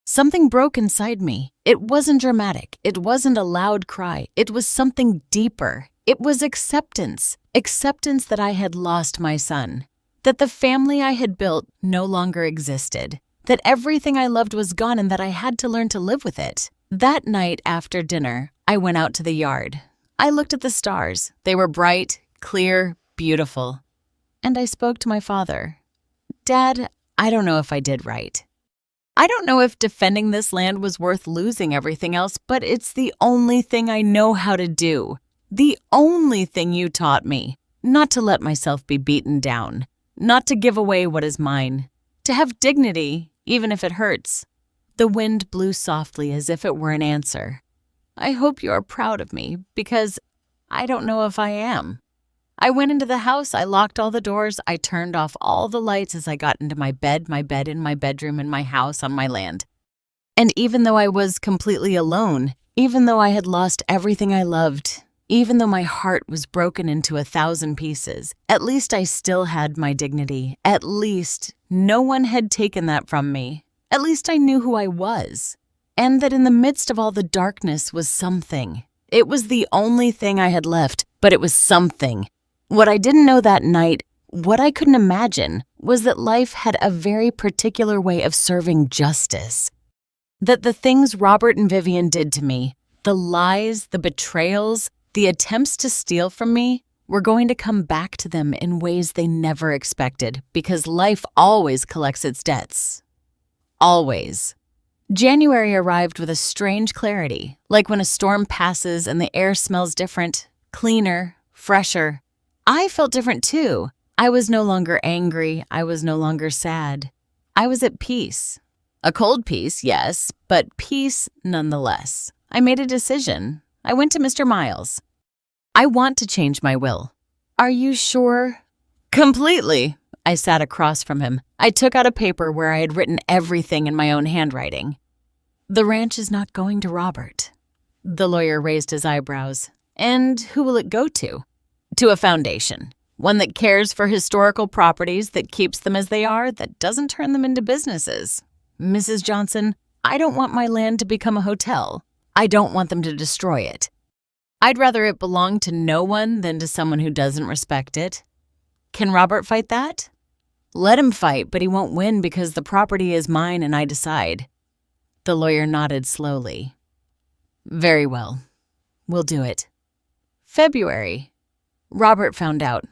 something broke inside me. It wasn't dramatic. It wasn't a loud cry. It was something deeper. It was acceptance. Acceptance that I had lost my son, that the family I had built no longer existed, that everything I loved was gone and that I had to learn to live with it. That night after dinner, I went out to the yard. I looked at the stars. They were bright, clear, beautiful. And I spoke to my father. Dad, I don't know if I did right. I don't know if defending this land was worth losing everything else, but it's the only thing I know how to do. The only thing you taught me. Not to let myself be beaten down. Not to give away what is mine. To have dignity, even if it hurts. The wind blew softly as if it were an answer. I hope you are proud of me, because I don't know if I am. I went into the house, I locked all the doors, I turned off all the lights as I got into my bed in my bedroom, in my house, on my land. And even though I was completely alone, even though I had lost everything I loved, even though my heart was broken into 1,000 pieces, at least I still had my dignity. At least no one had taken that from me. At least I knew who I was. And that in the midst of all the darkness was something. It was the only thing I had left, but it was something. What I didn't know that night, what I couldn't imagine, was that life had a very particular way of serving justice. That the things Robert and Vivian did to me, the lies, the betrayals, the attempts to steal from me, were going to come back to them in ways they never expected, because life always collects its debts. Always. January arrived with a strange clarity, like when a storm passes and the air smells different, cleaner, fresher. I felt different too. I was no longer angry. I was no longer sad. I was at peace. A cold peace, yes, but peace nonetheless. I made a decision. I went to Mr. Miles. I want to change my will. Are you sure? Completely. I sat across from him. I took out a paper where I had written everything in my own handwriting. The ranch is not going to Robert. The lawyer raised his eyebrows. And who will it go to? To a foundation. One that cares for historical properties, that keeps them as they are, that doesn't turn them into businesses. Mrs. Johnson, I don't want my land to become a hotel. I don't want them to destroy it. I'd rather it belong to no one than to someone who doesn't respect it. Can Robert fight that? Let him fight, but he won't win because the property is mine and I decide. The lawyer nodded slowly. Very well. We'll do it. February. Robert found out.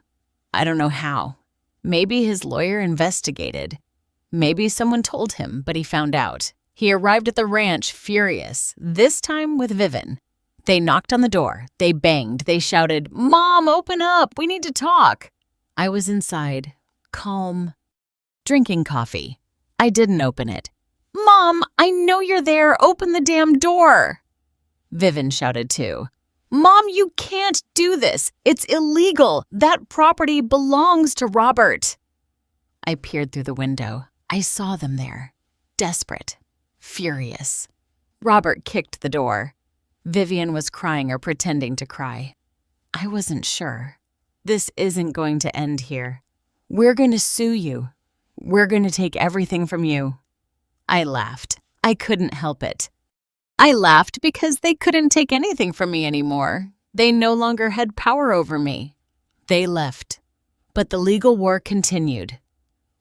I don't know how. Maybe his lawyer investigated. Maybe someone told him, but he found out. He arrived at the ranch furious, this time with Vivian. They knocked on the door. They banged. They shouted, "Mom, open up! We need to talk!" I was inside, calm, drinking coffee. I didn't open it. "Mom, I know you're there. Open the damn door!" Vivian shouted too. "Mom, you can't do this. It's illegal. That property belongs to Robert." I peered through the window. I saw them there, desperate, furious. Robert kicked the door. Vivian was crying or pretending to cry. I wasn't sure. This isn't going to end here. We're going to sue you. We're going to take everything from you. I laughed. I couldn't help it. I laughed because they couldn't take anything from me anymore. They no longer had power over me. They left. But the legal war continued.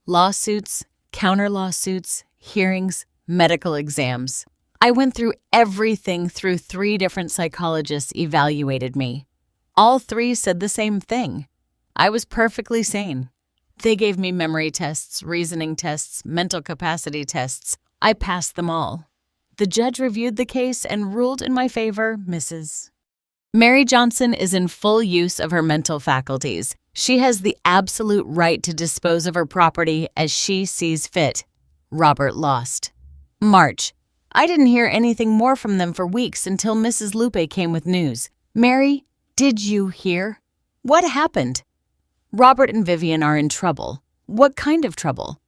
Lawsuits, counter-lawsuits, hearings, medical exams. I went through everything through 3 different psychologists evaluated me. All 3 said the same thing. I was perfectly sane. They gave me memory tests, reasoning tests, mental capacity tests. I passed them all. The judge reviewed the case and ruled in my favor, Mrs. Mary Johnson is in full use of her mental faculties. She has the absolute right to dispose of her property as she sees fit. Robert lost. March. I didn't hear anything more from them for weeks until Mrs. Lupe came with news. Mary, did you hear? What happened? Robert and Vivian are in trouble. What kind of trouble?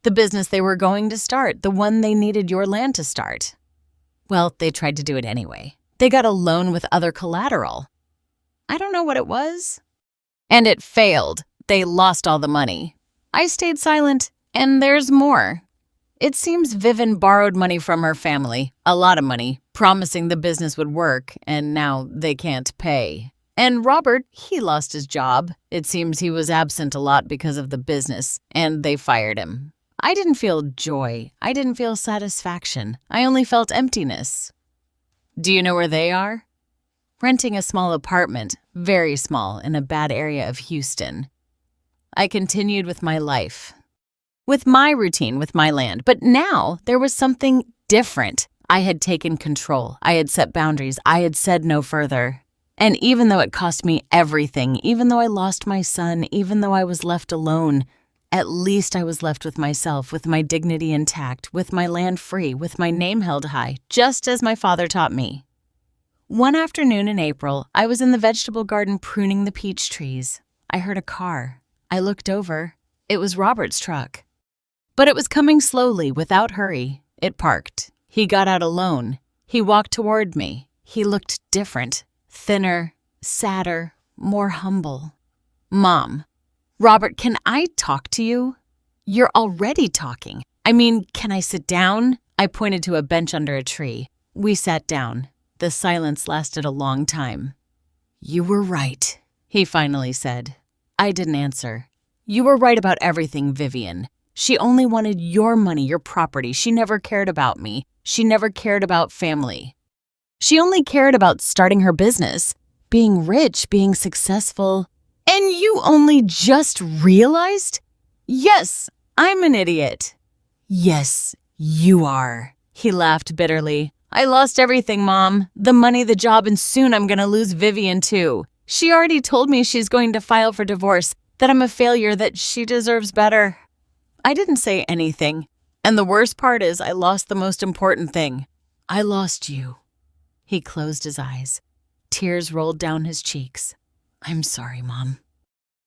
The business they were going to start, the one they needed your land to start. Well, they tried to do it anyway. They got a loan with other collateral. I don't know what it was. And it failed. They lost all the money. I stayed silent, and there's more. It seems Vivian borrowed money from her family, a lot of money, promising the business would work, and now they can't pay. And Robert, he lost his job. It seems he was absent a lot because of the business, and they fired him. I didn't feel joy. I didn't feel satisfaction. I only felt emptiness. Do you know where they are? Renting a small apartment, very small, in a bad area of Houston. I continued with my life, with my routine, with my land. But now there was something different. I had taken control. I had set boundaries. I had said no further. And even though it cost me everything, even though I lost my son, even though I was left alone, at least I was left with myself, with my dignity intact, with my land free, with my name held high, just as my father taught me. One afternoon in April, I was in the vegetable garden pruning the peach trees. I heard a car. I looked over. It was Robert's truck. But it was coming slowly, without hurry. It parked. He got out alone. He walked toward me. He looked different, thinner, sadder, more humble. Mom. Robert, can I talk to you? You're already talking. I mean, can I sit down? I pointed to a bench under a tree. We sat down. The silence lasted a long time. You were right, he finally said. I didn't answer. You were right about everything, Vivian. She only wanted your money, your property. She never cared about me. She never cared about family. She only cared about starting her business, being rich, being successful. And you only just realized? Yes, I'm an idiot. Yes, you are. He laughed bitterly. I lost everything, Mom. The money, the job, and soon I'm gonna lose Vivian too. She already told me she's going to file for divorce, that I'm a failure, that she deserves better. I didn't say anything. And the worst part is I lost the most important thing. I lost you. He closed his eyes. Tears rolled down his cheeks. I'm sorry, Mom.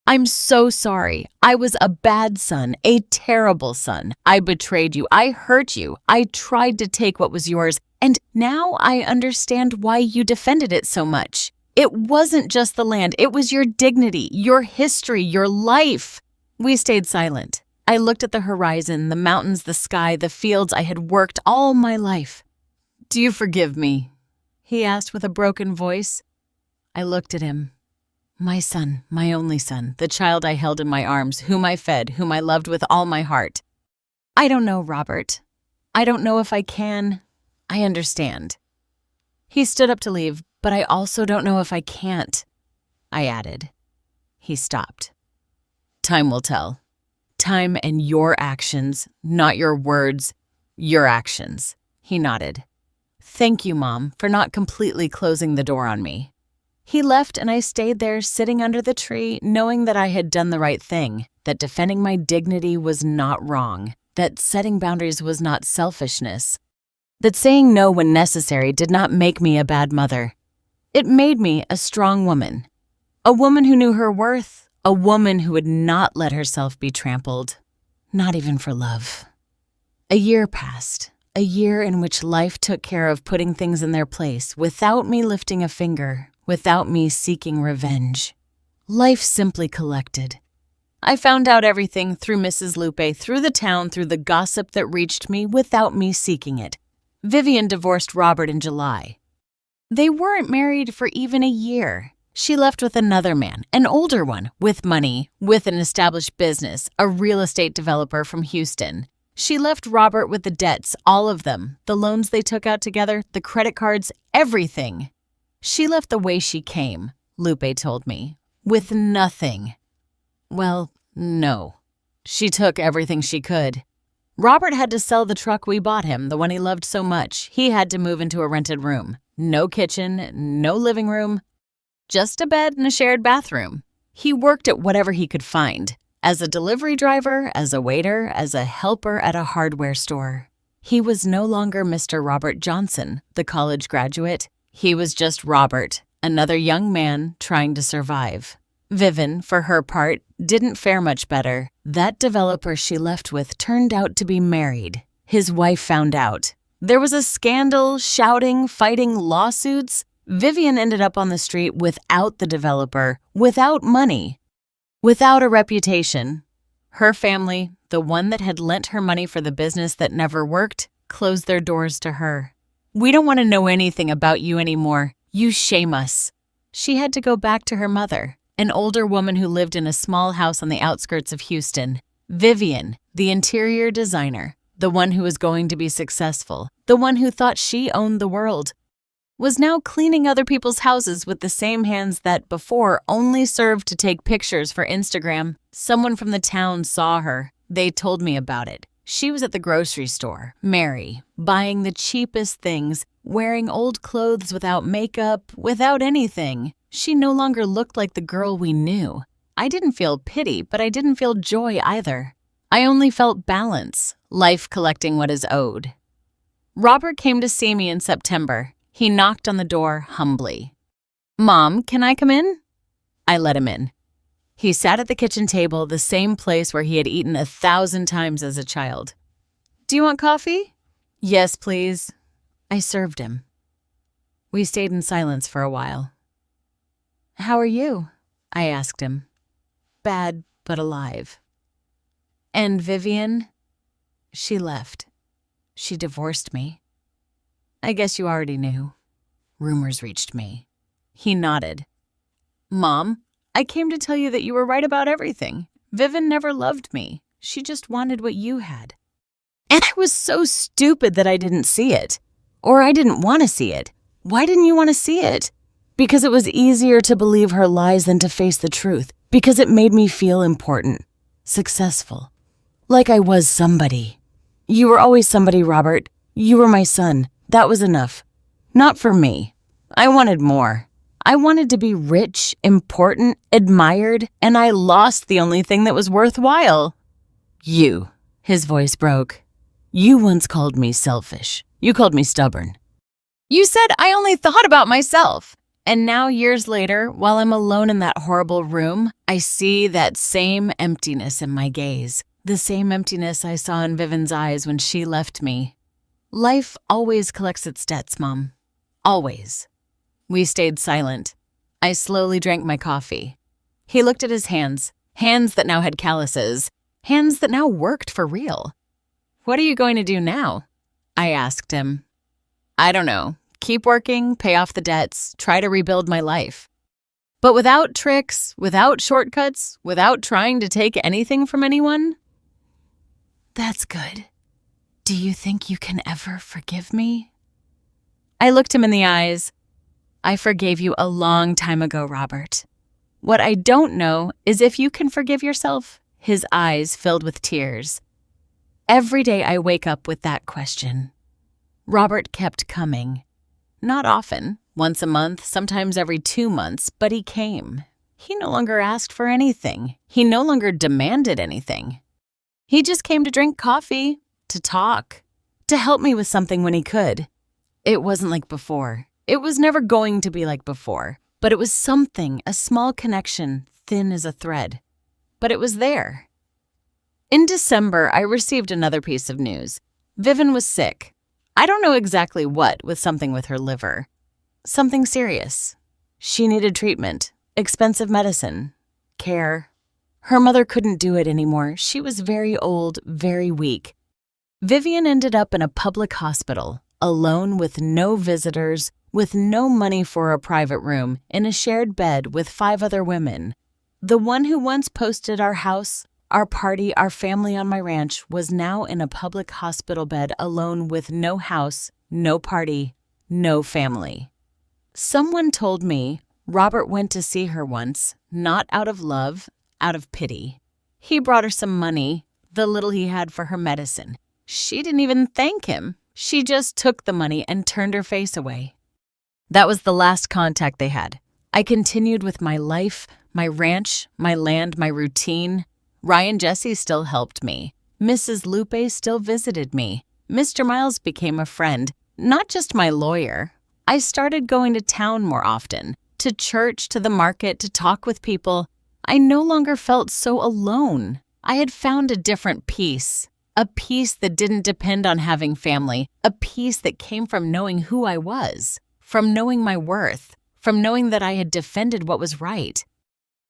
I'm so sorry. I was a bad son, a terrible son. I betrayed you. I hurt you. I tried to take what was yours. And now I understand why you defended it so much. It wasn't just the land. It was your dignity, your history, your life. We stayed silent. I looked at the horizon, the mountains, the sky, the fields I had worked all my life. Do you forgive me? He asked with a broken voice. I looked at him. My son, my only son, the child I held in my arms, whom I fed, whom I loved with all my heart. I don't know, Robert. I don't know if I can. I understand. He stood up to leave, but I also don't know if I can't, I added. He stopped. Time will tell. Time and your actions, not your words, your actions. He nodded. Thank you, Mom, for not completely closing the door on me. He left and I stayed there sitting under the tree, knowing that I had done the right thing, that defending my dignity was not wrong, that setting boundaries was not selfishness, that saying no when necessary did not make me a bad mother. It made me a strong woman, a woman who knew her worth, a woman who would not let herself be trampled, not even for love. A year passed, a year in which life took care of putting things in their place without me lifting a finger, without me seeking revenge. Life simply collected. I found out everything through Mrs. Lupe, through the town, through the gossip that reached me without me seeking it. Vivian divorced Robert in July. They weren't married for even a year. She left with another man, an older one, with money, with an established business, a real estate developer from Houston. She left Robert with the debts, all of them, the loans they took out together, the credit cards, everything. She left the way she came, Lupe told me, with nothing. Well, no. She took everything she could. Robert had to sell the truck we bought him, the one he loved so much. He had to move into a rented room. No kitchen, no living room, just a bed and a shared bathroom. He worked at whatever he could find, as a delivery driver, as a waiter, as a helper at a hardware store. He was no longer Mr. Robert Johnson, the college graduate. He was just Robert, another young man trying to survive. Vivian, for her part, didn't fare much better. That developer she left with turned out to be married. His wife found out. There was a scandal, shouting, fighting, lawsuits. Vivian ended up on the street without the developer, without money, without a reputation. Her family, the one that had lent her money for the business that never worked, closed their doors to her. We don't want to know anything about you anymore. You shame us. She had to go back to her mother, an older woman who lived in a small house on the outskirts of Houston. Vivian, the interior designer, the one who was going to be successful, the one who thought she owned the world, was now cleaning other people's houses with the same hands that before only served to take pictures for Instagram. Someone from the town saw her. They told me about it. She was at the grocery store, Mary, buying the cheapest things, wearing old clothes without makeup, without anything. She no longer looked like the girl we knew. I didn't feel pity, but I didn't feel joy either. I only felt balance, life collecting what is owed. Robert came to see me in September. He knocked on the door humbly. Mom, can I come in? I let him in. He sat at the kitchen table, the same place where he had eaten 1,000 times as a child. Do you want coffee? Yes, please. I served him. We stayed in silence for a while. How are you? I asked him. Bad, but alive. And Vivian? She left. She divorced me. I guess you already knew. Rumors reached me. He nodded. Mom, I came to tell you that you were right about everything. Vivian never loved me. She just wanted what you had. And I was so stupid that I didn't see it. Or I didn't want to see it. Why didn't you want to see it? Because it was easier to believe her lies than to face the truth. Because it made me feel important, successful, like I was somebody. You were always somebody, Robert. You were my son. That was enough. Not for me. I wanted more. I wanted to be rich, important, admired, and I lost the only thing that was worthwhile. You. His voice broke. You once called me selfish. You called me stubborn. You said I only thought about myself. And now, years later, while I'm alone in that horrible room, I see that same emptiness in my gaze. The same emptiness I saw in Vivian's eyes when she left me. Life always collects its debts, Mom. Always. We stayed silent. I slowly drank my coffee. He looked at his hands that now had calluses, hands that now worked for real. What are you going to do now? I asked him. I don't know. Keep working, pay off the debts, try to rebuild my life. But without tricks, without shortcuts, without trying to take anything from anyone? That's good. Do you think you can ever forgive me? I looked him in the eyes. I forgave you a long time ago, Robert. What I don't know is if you can forgive yourself. His eyes filled with tears. Every day I wake up with that question. Robert kept coming. Not often, once a month, sometimes every 2 months, but he came. He no longer asked for anything. He no longer demanded anything. He just came to drink coffee, to talk, to help me with something when he could. It wasn't like before. It was never going to be like before, but it was something, a small connection, thin as a thread. But it was there. In December, I received another piece of news. Vivian was sick. I don't know exactly what, with something with her liver. Something serious. She needed treatment, expensive medicine, care. Her mother couldn't do it anymore. She was very old, very weak. Vivian ended up in a public hospital, alone with no visitors, with no money for a private room, in a shared bed with 5 other women. The one who once posted our house, our party, our family on my ranch was now in a public hospital bed alone with no house, no party, no family. Someone told me Robert went to see her once, not out of love, out of pity. He brought her some money, the little he had for her medicine. She didn't even thank him. She just took the money and turned her face away. That was the last contact they had. I continued with my life, my ranch, my land, my routine. Ryan Jesse still helped me. Mrs. Lupe still visited me. Mr. Miles became a friend, not just my lawyer. I started going to town more often, to church, to the market, to talk with people. I no longer felt so alone. I had found a different peace, a peace that didn't depend on having family, a peace that came from knowing who I was, from knowing my worth, from knowing that I had defended what was right.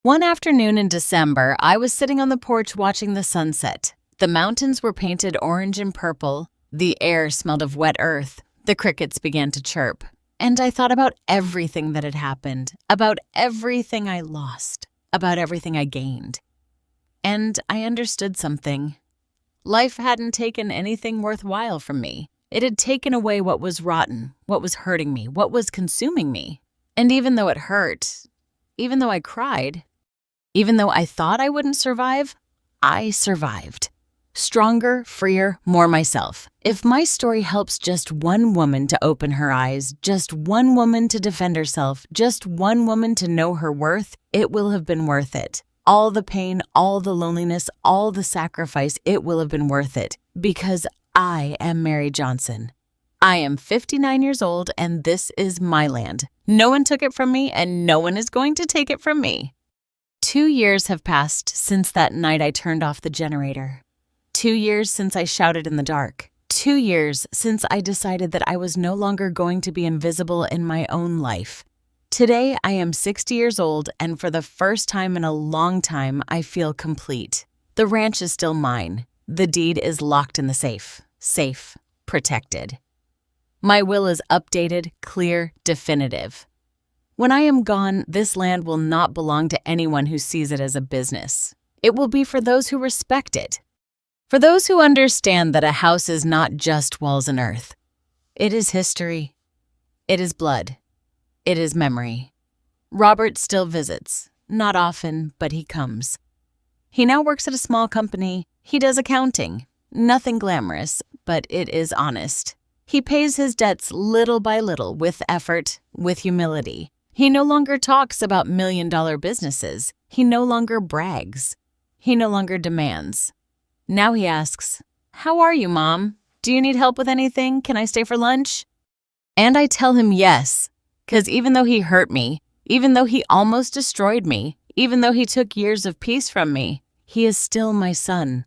One afternoon in December, I was sitting on the porch watching the sunset. The mountains were painted orange and purple. The air smelled of wet earth. The crickets began to chirp. And I thought about everything that had happened, about everything I lost, about everything I gained. And I understood something. Life hadn't taken anything worthwhile from me. It had taken away what was rotten, what was hurting me, what was consuming me. And even though it hurt, even though I cried, even though I thought I wouldn't survive, I survived. Stronger, freer, more myself. If my story helps just one woman to open her eyes, just one woman to defend herself, just one woman to know her worth, it will have been worth it. All the pain, all the loneliness, all the sacrifice, it will have been worth it. Because I am Mary Johnson. I am 59 years old and this is my land. No one took it from me and no one is going to take it from me. 2 years have passed since that night I turned off the generator. 2 years since I shouted in the dark. 2 years since I decided that I was no longer going to be invisible in my own life. Today, I am 60 years old, and for the first time in a long time, I feel complete. The ranch is still mine. The deed is locked in the safe. Safe, protected. My will is updated, clear, definitive. When I am gone, this land will not belong to anyone who sees it as a business. It will be for those who respect it. For those who understand that a house is not just walls and earth. It is history. It is blood. It is memory. Robert still visits. Not often, but he comes. He now works at a small company. He does accounting. Nothing glamorous, but it is honest. He pays his debts little by little, with effort, with humility. He no longer talks about million-dollar businesses. He no longer brags. He no longer demands. Now he asks, "How are you, Mom? Do you need help with anything? Can I stay for lunch?" And I tell him yes, because even though he hurt me, even though he almost destroyed me, even though he took years of peace from me, he is still my son.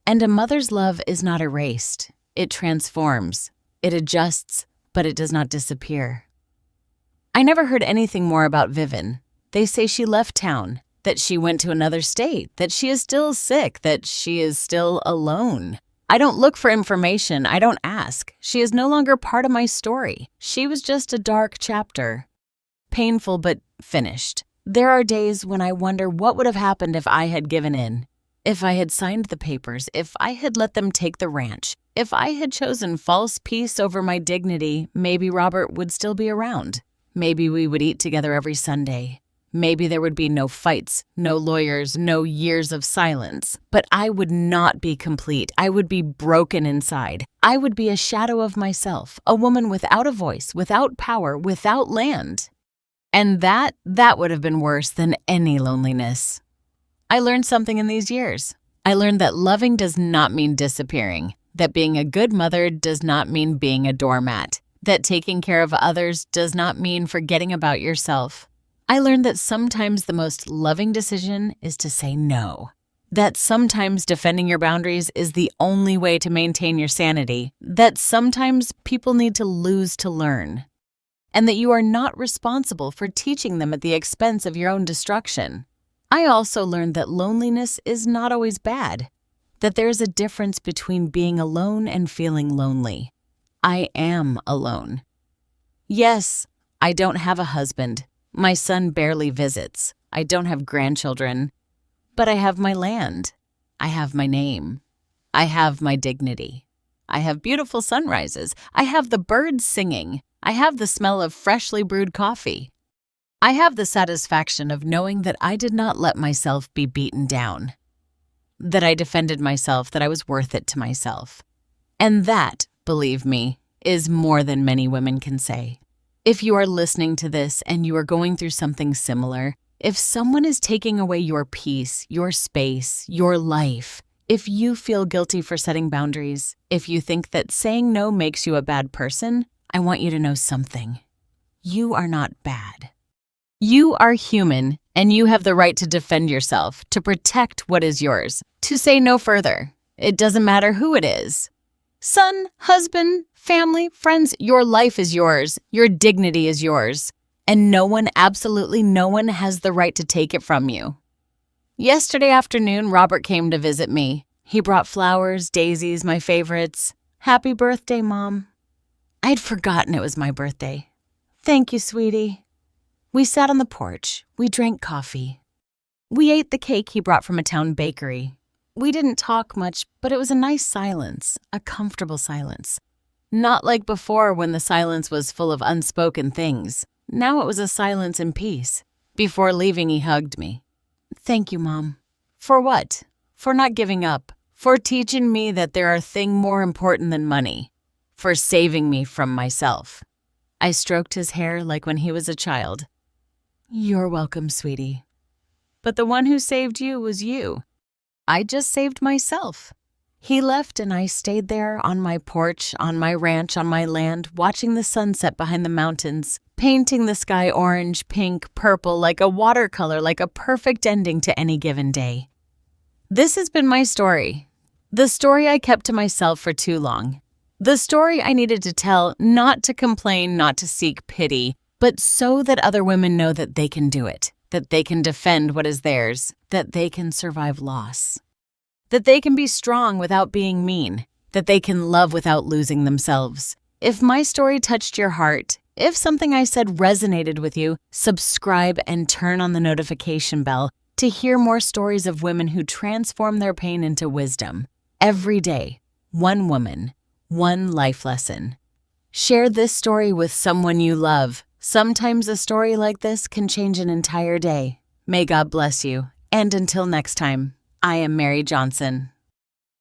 And a mother's love is not erased. It transforms. It adjusts, but it does not disappear. I never heard anything more about Vivian. They say she left town, that she went to another state, that she is still sick, that she is still alone. I don't look for information. I don't ask. She is no longer part of my story. She was just a dark chapter. Painful, but finished. There are days when I wonder what would have happened if I had given in. If I had signed the papers, if I had let them take the ranch, if I had chosen false peace over my dignity, maybe Robert would still be around. Maybe we would eat together every Sunday. Maybe there would be no fights, no lawyers, no years of silence. But I would not be complete. I would be broken inside. I would be a shadow of myself, a woman without a voice, without power, without land. And that would have been worse than any loneliness. I learned something in these years. I learned that loving does not mean disappearing, that being a good mother does not mean being a doormat, that taking care of others does not mean forgetting about yourself. I learned that sometimes the most loving decision is to say no, that sometimes defending your boundaries is the only way to maintain your sanity, that sometimes people need to lose to learn, and that you are not responsible for teaching them at the expense of your own destruction. I also learned that loneliness is not always bad, that there is a difference between being alone and feeling lonely. I am alone. Yes, I don't have a husband. My son barely visits. I don't have grandchildren. But I have my land. I have my name. I have my dignity. I have beautiful sunrises. I have the birds singing. I have the smell of freshly brewed coffee. I have the satisfaction of knowing that I did not let myself be beaten down, that I defended myself, that I was worth it to myself. And that, believe me, is more than many women can say. If you are listening to this and you are going through something similar, if someone is taking away your peace, your space, your life, if you feel guilty for setting boundaries, if you think that saying no makes you a bad person, I want you to know something. You are not bad. You are human, and you have the right to defend yourself, to protect what is yours, to say no further. It doesn't matter who it is. Son, husband, family, friends, your life is yours. Your dignity is yours. And no one, absolutely no one, has the right to take it from you. Yesterday afternoon, Robert came to visit me. He brought flowers, daisies, my favorites. Happy birthday, Mom. I'd forgotten it was my birthday. Thank you, sweetie. We sat on the porch. We drank coffee. We ate the cake he brought from a town bakery. We didn't talk much, but it was a nice silence, a comfortable silence. Not like before when the silence was full of unspoken things. Now it was a silence in peace. Before leaving, he hugged me. Thank you, Mom. For what? For not giving up. For teaching me that there are things more important than money. For saving me from myself. I stroked his hair like when he was a child. You're welcome, sweetie. But the one who saved you was you. I just saved myself. He left and I stayed there on my porch, on my ranch, on my land, watching the sunset behind the mountains, painting the sky orange, pink, purple, like a watercolor, like a perfect ending to any given day. This has been my story. The story I kept to myself for too long. The story I needed to tell, not to complain, not to seek pity, but so that other women know that they can do it, that they can defend what is theirs, that they can survive loss, that they can be strong without being mean, that they can love without losing themselves. If my story touched your heart, If something I said resonated with you, subscribe and turn on the notification bell to hear more stories of women who transform their pain into wisdom. Every day, one woman, one life lesson. Share this story with someone you love. Sometimes a story like this can change an entire day. May God bless you. And until next time, I am Mary Johnson.